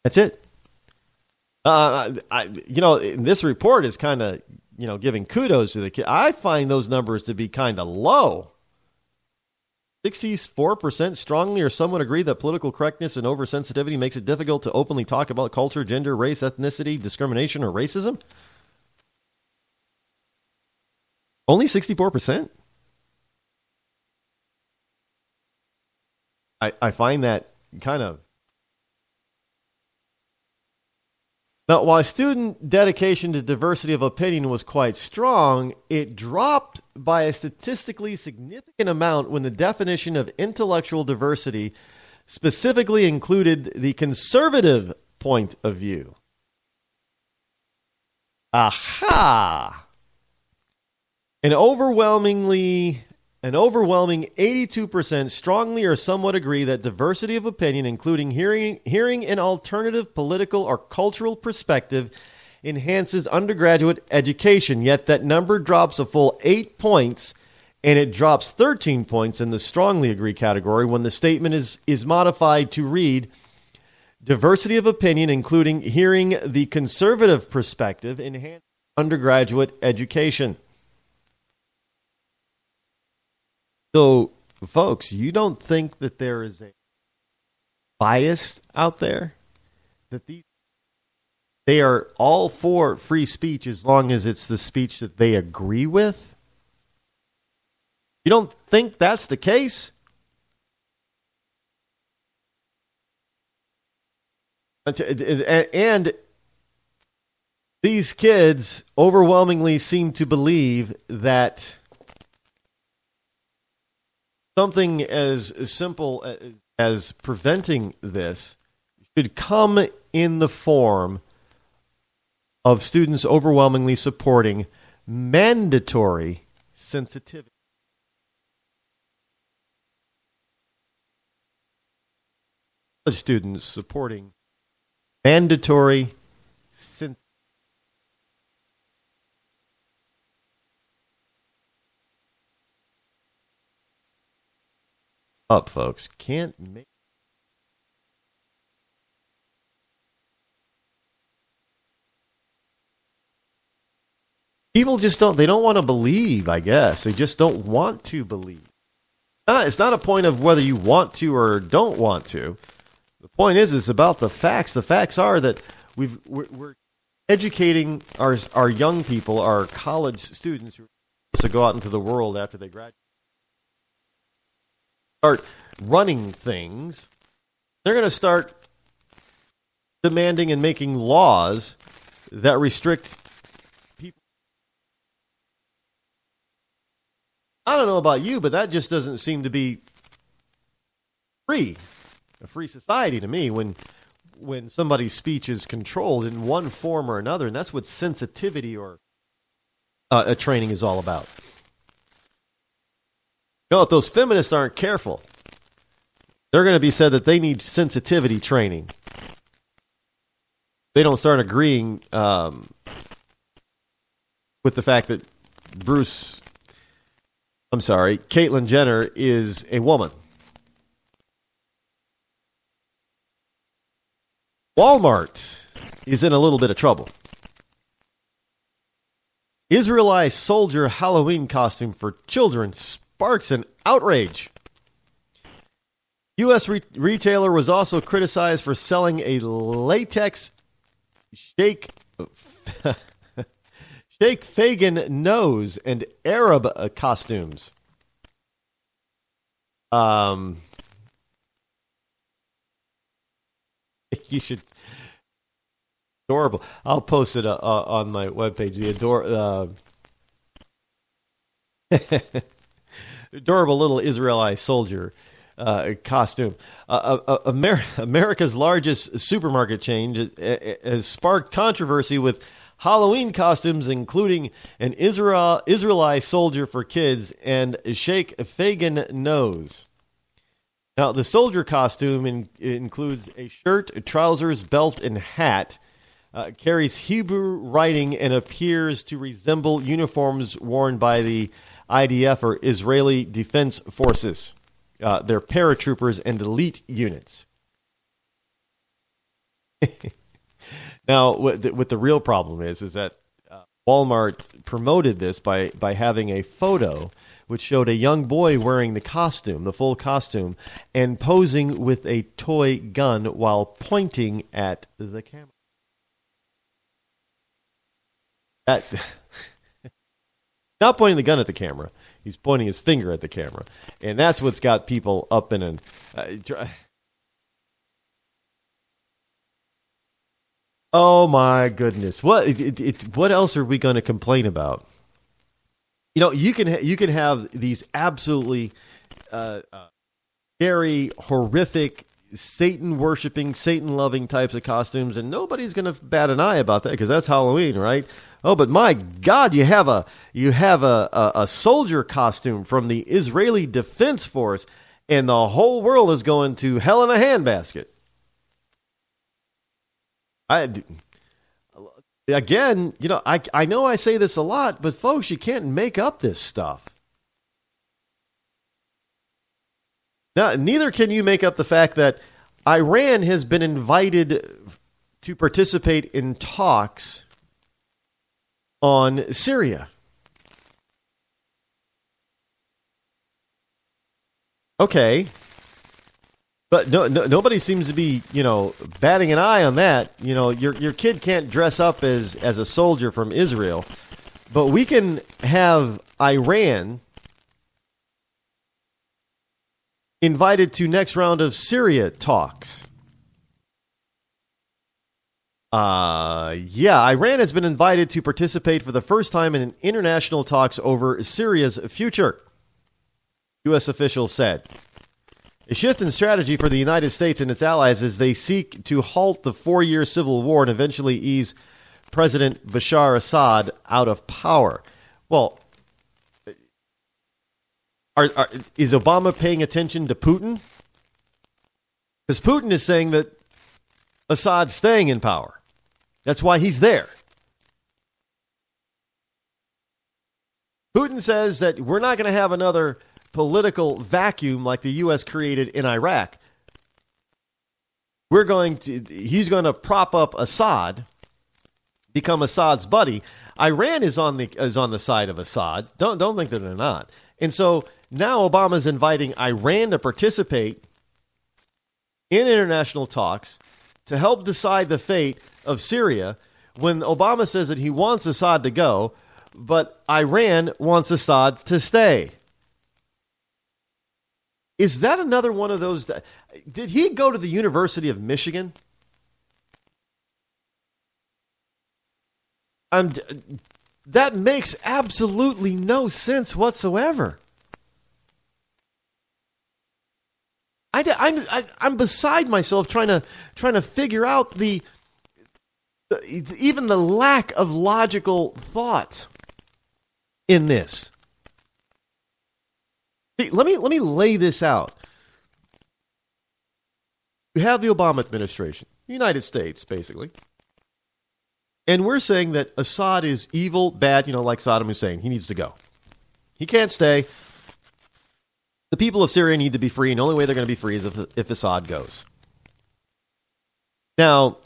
That's it. This report is kind of, giving kudos to the kid. I find those numbers to be kind of low. 64% strongly or somewhat agree that political correctness and oversensitivity makes it difficult to openly talk about culture, gender, race, ethnicity, discrimination, or racism. Only 64%? I find that kind of... Now, while student dedication to diversity of opinion was quite strong, it dropped by a statistically significant amount when the definition of intellectual diversity specifically included the conservative point of view. Aha! An overwhelming 82% strongly or somewhat agree that diversity of opinion, including hearing an alternative political or cultural perspective, enhances undergraduate education. Yet that number drops a full 8 points, and it drops 13 points in the strongly agree category when the statement is modified to read, diversity of opinion, including hearing the conservative perspective, enhances undergraduate education. So, folks, you don't think that there is a bias out there? That they are all for free speech as long as it's the speech that they agree with? You don't think that's the case? And these kids overwhelmingly seem to believe that something as simple as preventing this should come in the form of students overwhelmingly supporting mandatory sensitivity. Students supporting mandatory sensitivity. Up, folks. Can't make. People just don't, they don't want to believe, I guess. They just don't want to believe. It's not a point of whether you want to or don't want to. The point is, it's about the facts. The facts are that we're educating our young people, our college students who are supposed to go out into the world after they graduate, start running things. They're going to start demanding and making laws that restrict people. I don't know about you, but that just doesn't seem to be a free society to me when somebody's speech is controlled in one form or another, and that's what sensitivity or a training is all about. You know, if those feminists aren't careful, they're going to be said that they need sensitivity training. They don't start agreeing with the fact that Caitlyn Jenner is a woman. Walmart is in a little bit of trouble. Israeli soldier Halloween costume for children sparks an outrage. U.S. retailer was also criticized for selling a latex Sheikh Fagan nose and Arab costumes. You should. Adorable. I'll post it on my webpage. The adorable little Israeli soldier costume. America's largest supermarket chain has sparked controversy with Halloween costumes, including an Israeli soldier for kids and a Sheikh Fagan nose. Now, the soldier costume includes a shirt, trousers, belt, and hat, carries Hebrew writing, and appears to resemble uniforms worn by the IDF or Israeli Defense Forces, their paratroopers and elite units. Now, what the real problem is that Walmart promoted this by having a photo which showed a young boy wearing the full costume, and posing with a toy gun while pointing at the camera. Not pointing the gun at the camera. He's pointing his finger at the camera. And that's what's got people up in an... oh, my goodness. What else are we going to complain about? You know, you can have these absolutely scary, horrific, Satan-worshipping, Satan-loving types of costumes, and nobody's going to bat an eye about that because that's Halloween, right? Oh, but my God, you have a soldier costume from the Israeli Defense Force, and the whole world is going to hell in a handbasket. Again, you know, I know I say this a lot, but folks, you can't make up this stuff. Now, neither can you make up the fact that Iran has been invited to participate in talks on Syria. Okay. But nobody seems to be, batting an eye on that. You know, your kid can't dress up as a soldier from Israel, but we can have Iran invited to next round of Syria talks. Iran has been invited to participate for the first time in international talks over Syria's future, U.S. officials said. A shift in strategy for the United States and its allies as they seek to halt the 4-year civil war and eventually ease President Bashar Assad out of power. Well, is Obama paying attention to Putin? Because Putin is saying that Assad's staying in power. That's why he's there. Putin says that we're not going to have another political vacuum like the U.S. created in Iraq. He's going to prop up Assad, become Assad's buddy. Iran is on the side of Assad. Don't think that they're not. And so now Obama's inviting Iran to participate in international talks to help decide the fate of Syria when Obama says that he wants Assad to go, but Iran wants Assad to stay. Is that another one of those? Did he go to the University of Michigan? That makes absolutely no sense whatsoever. I'm beside myself trying to figure out even the lack of logical thought in this. See, let me lay this out. We have the Obama administration, the United States, basically. And we're saying that Assad is evil, bad, like Saddam Hussein. He needs to go. He can't stay. The people of Syria need to be free, and the only way they're going to be free is if Assad goes. Now,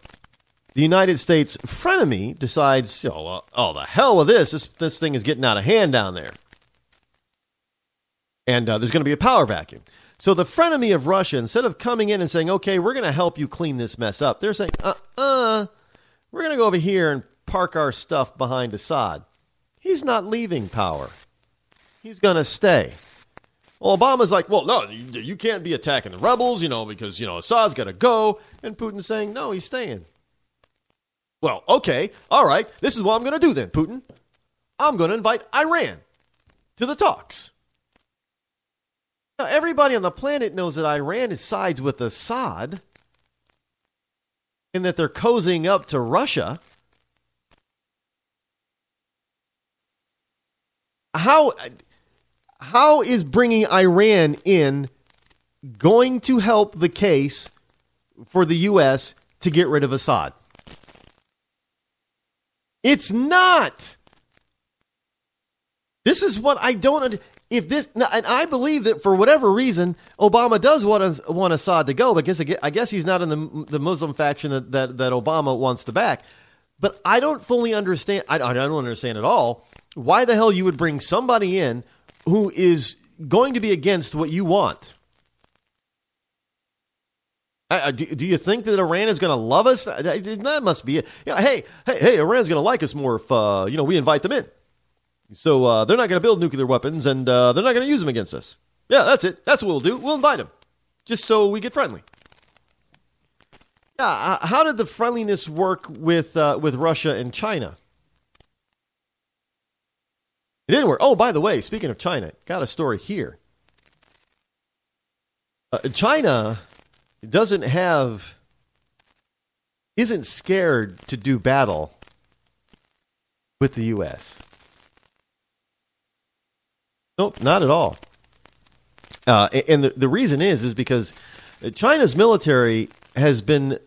the United States frenemy decides, the hell with this. This thing is getting out of hand down there. And there's going to be a power vacuum. So the frenemy of Russia, instead of coming in and saying, okay, we're going to help you clean this mess up, they're saying, we're going to go over here and park our stuff behind Assad. He's not leaving power. He's going to stay. Well, Obama's like, well, no, you can't be attacking the rebels, because, Assad's got to go. And Putin's saying, no, he's staying. Well, okay, all right, this is what I'm going to do then, Putin. I'm going to invite Iran to the talks. Now, everybody on the planet knows that Iran sides with Assad and that they're cozying up to Russia. How is bringing Iran in going to help the case for the U.S. to get rid of Assad? It's not. This is what I don't. And I believe that for whatever reason, Obama does want Assad to go. Because I guess he's not in the Muslim faction that Obama wants to back. But I don't fully understand. I don't understand at all why the hell you would bring somebody in who is going to be against what you want. Do you think that Iran is going to love us? That must be it. Hey, Iran's going to like us more if we invite them in. So they're not going to build nuclear weapons, and they're not going to use them against us. Yeah, that's it. That's what we'll do. We'll invite them, just so we get friendly. Yeah, how did the friendliness work with Russia and China? It didn't work. Oh, by the way, speaking of China, got a story here. China isn't scared to do battle with the U.S. Nope, not at all. And the reason is because China's military has been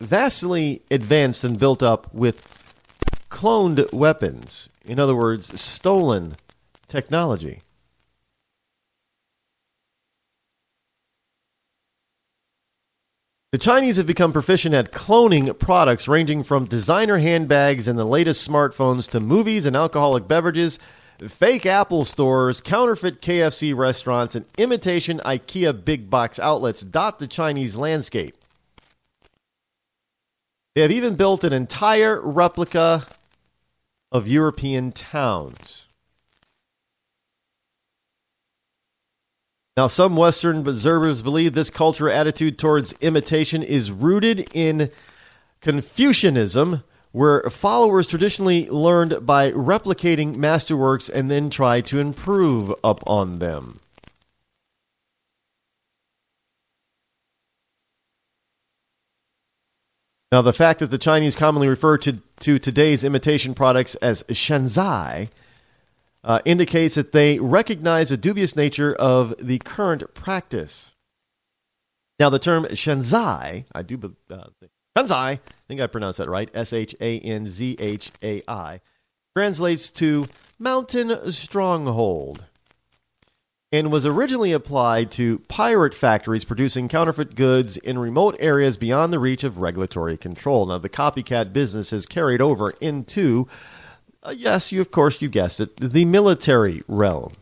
vastly advanced and built up with cloned weapons. In other words, stolen technology. The Chinese have become proficient at cloning products ranging from designer handbags and the latest smartphones to movies and alcoholic beverages, fake Apple stores, counterfeit KFC restaurants, and imitation IKEA big box outlets dot the Chinese landscape. They have even built an entire replica of European towns. Now, some Western observers believe this cultural attitude towards imitation is rooted in Confucianism, where followers traditionally learned by replicating masterworks and then try to improve upon them. Now, the fact that the Chinese commonly refer to today's imitation products as shenzai indicates that they recognize the dubious nature of the current practice. Now, the term shenzai, shenzai, I think I pronounced that right, Shanzhai, translates to mountain stronghold, and was originally applied to pirate factories producing counterfeit goods in remote areas beyond the reach of regulatory control. Now, the copycat business has carried over into, yes, you guessed it, the military realm,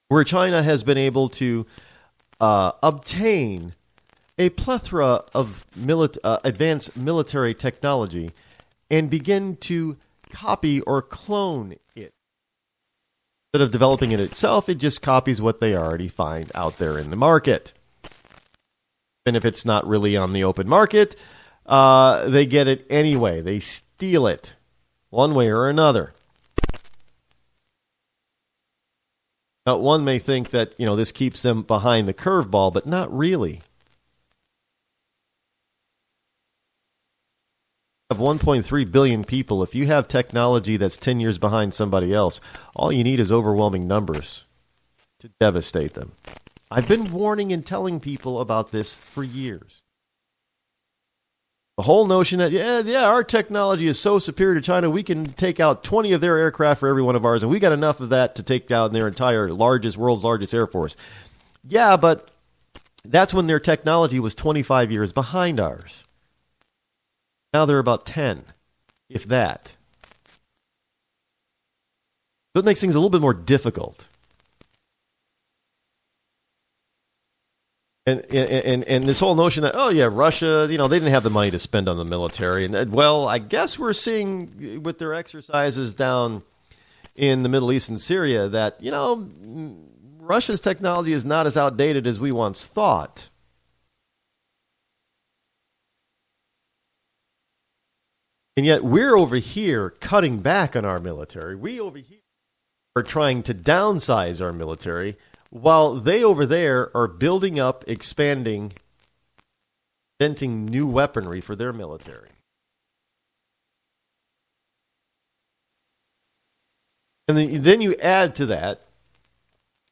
where China has been able to obtain a plethora of advanced military technology and begin to copy or clone it. Instead of developing it itself, it just copies what they already find out there in the market. And if it's not really on the open market, they get it anyway. They steal it one way or another. Now, one may think that, this keeps them behind the curveball, but not really. Of 1.3 billion people, if you have technology that's 10 years behind somebody else, all you need is overwhelming numbers to devastate them. I've been warning and telling people about this for years. The whole notion that, our technology is so superior to China, we can take out 20 of their aircraft for every one of ours, and we got enough of that to take down their entire world's largest air force. Yeah, but that's when their technology was 25 years behind ours. Now they're about 10, if that. So it makes things a little bit more difficult. And this whole notion that, Russia, they didn't have the money to spend on the military. And, well, I guess we're seeing with their exercises down in the Middle East and Syria that, Russia's technology is not as outdated as we once thought. And yet we're over here cutting back on our military. We over here are trying to downsize our military, while they over there are building up, expanding, inventing new weaponry for their military. And then you add to that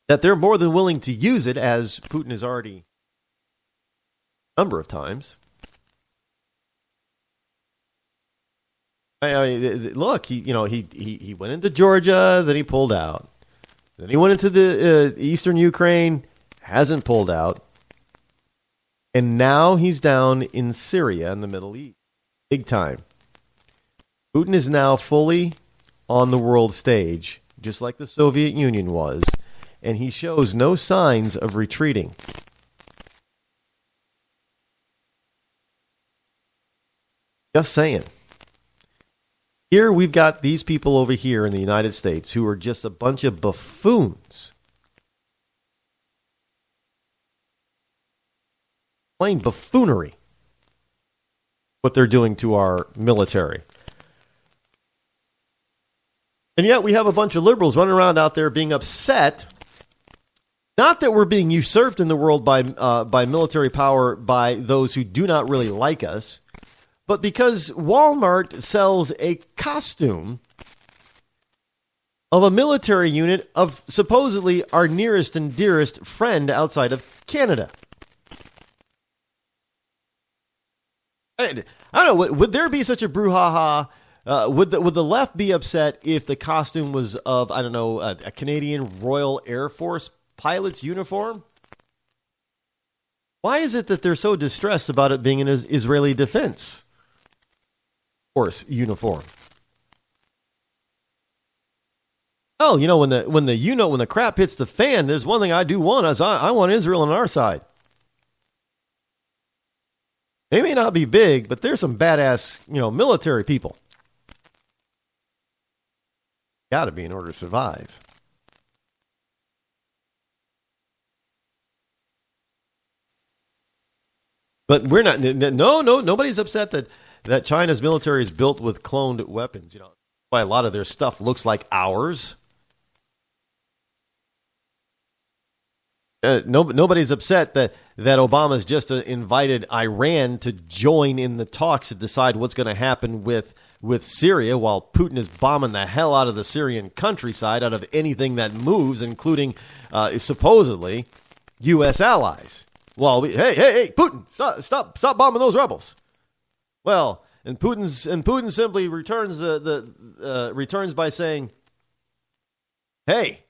they're more than willing to use it, as Putin has already a number of times. Look, he went into Georgia, then he pulled out. Then he went into the eastern Ukraine, hasn't pulled out. And now he's down in Syria in the Middle East. Big time. Putin is now fully on the world stage, just like the Soviet Union was, and he shows no signs of retreating. Just saying. Here we've got these people over here in the United States who are just a bunch of buffoons. Plain buffoonery. What they're doing to our military. And yet we have a bunch of liberals running around out there being upset. Not that we're being usurped in the world by military power by those who do not really like us, but because Walmart sells a costume of a military unit of supposedly our nearest and dearest friend outside of Canada. I don't know, would there be such a brouhaha? Would the left be upset if the costume was of, a Canadian Royal Air Force pilot's uniform? Why is it that they're so distressed about it being an Israeli Defense Force uniform? Oh, when the crap hits the fan, there's one thing I do want is I want Israel on our side. They may not be big, but there's some badass, military people. Got to be in order to survive. But we're not. No, nobody's upset that China's military is built with cloned weapons. You know, why a lot of their stuff looks like ours. Nobody's upset that Obama's just invited Iran to join in the talks to decide what's going to happen with Syria, while Putin is bombing the hell out of the Syrian countryside, out of anything that moves, including supposedly U.S. allies. Well, hey, Putin, stop bombing those rebels. Well, and Putin simply returns by saying, "Hey,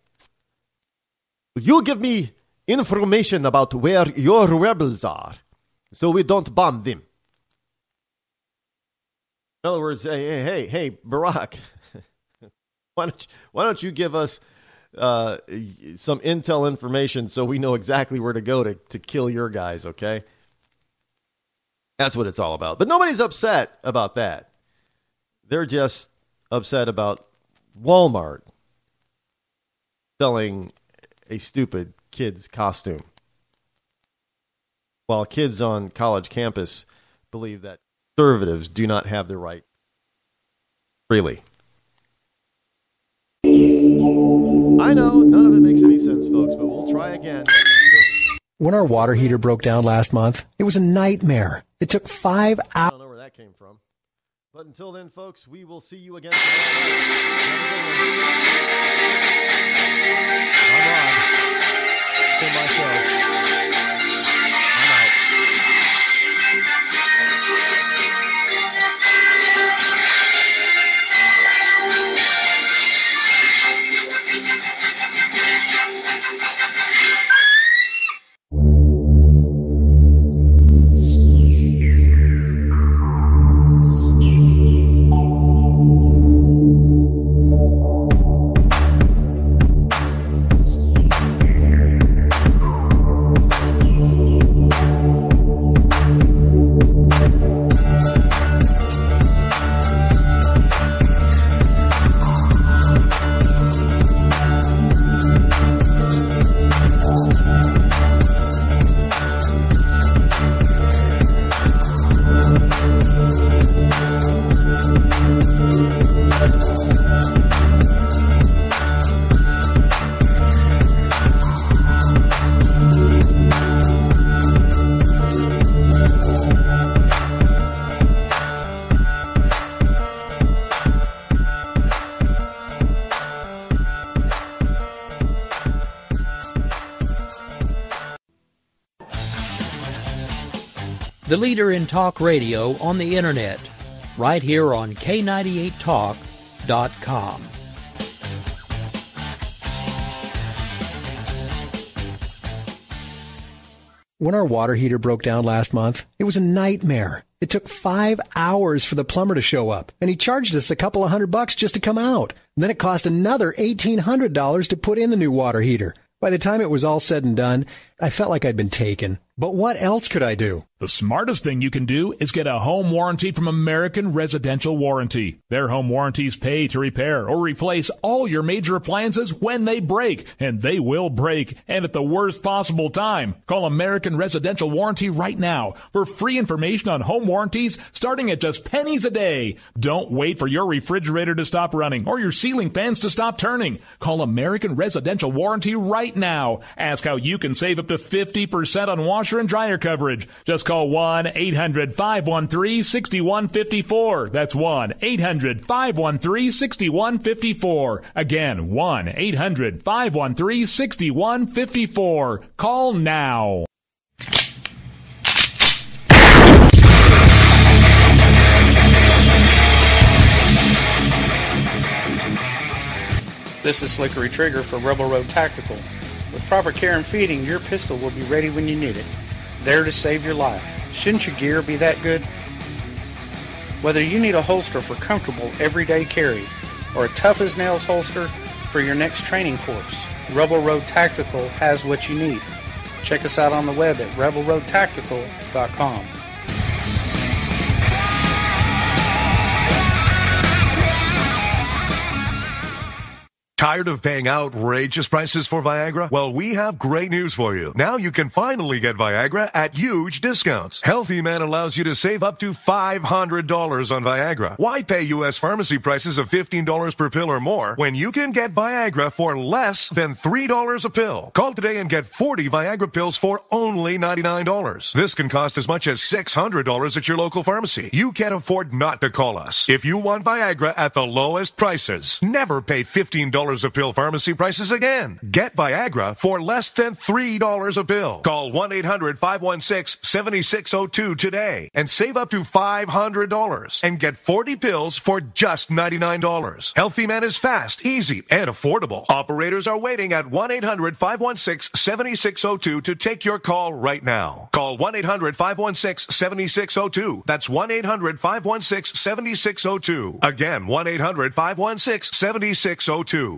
you give me information about where your rebels are, so we don't bomb them." In other words, hey, Barack, why don't you give us some intel information so we know exactly where to go to kill your guys, okay? That's what it's all about. But nobody's upset about that. They're just upset about Walmart selling a stupid kid's costume, while kids on college campus believe that conservatives do not have the right freely. I know, none of it makes any sense, folks, but we'll try again. When our water heater broke down last month, it was a nightmare. It took 5 hours. I don't know where that came from. But until then, folks, we will see you again tomorrow. I'm Rod. It's my show. I'm out. The leader in talk radio on the internet, right here on K98Talk.com. When our water heater broke down last month, it was a nightmare. It took 5 hours for the plumber to show up, and he charged us a couple of $100 just to come out. And then it cost another $1,800 to put in the new water heater. By the time it was all said and done, I felt like I'd been taken. But what else could I do? The smartest thing you can do is get a home warranty from American Residential Warranty. Their home warranties pay to repair or replace all your major appliances when they break, and they will break, and at the worst possible time. Call American Residential Warranty right now for free information on home warranties starting at just pennies a day. Don't wait for your refrigerator to stop running or your ceiling fans to stop turning. Call American Residential Warranty right now. Ask how you can save up to 50% on washer and dryer coverage. Just call 1-800-513-6154. That's 1-800-513-6154. Again, 1-800-513-6154. Call now. This is Slickery Trigger for Rebel Road Tactical. With proper care and feeding, your pistol will be ready when you need it. There to save your life. Shouldn't your gear be that good? Whether you need a holster for comfortable everyday carry or a tough-as-nails holster for your next training course, Rebel Road Tactical has what you need. Check us out on the web at rebelroadtactical.com. Tired of paying outrageous prices for Viagra? Well, we have great news for you. Now you can finally get Viagra at huge discounts. Healthy Man allows you to save up to $500 on Viagra. Why pay U.S. pharmacy prices of $15 per pill or more when you can get Viagra for less than $3 a pill? Call today and get 40 Viagra pills for only $99. This can cost as much as $600 at your local pharmacy. You can't afford not to call us. If you want Viagra at the lowest prices, never pay $15 a pill pharmacy prices again. Get Viagra for less than $3 a pill. Call 1-800-516-7602 today and save up to $500 and get 40 pills for just $99. Healthy Man is fast, easy, and affordable. Operators are waiting at 1-800-516-7602 to take your call right now. Call 1-800-516-7602. That's 1-800-516-7602. Again, 1-800-516-7602.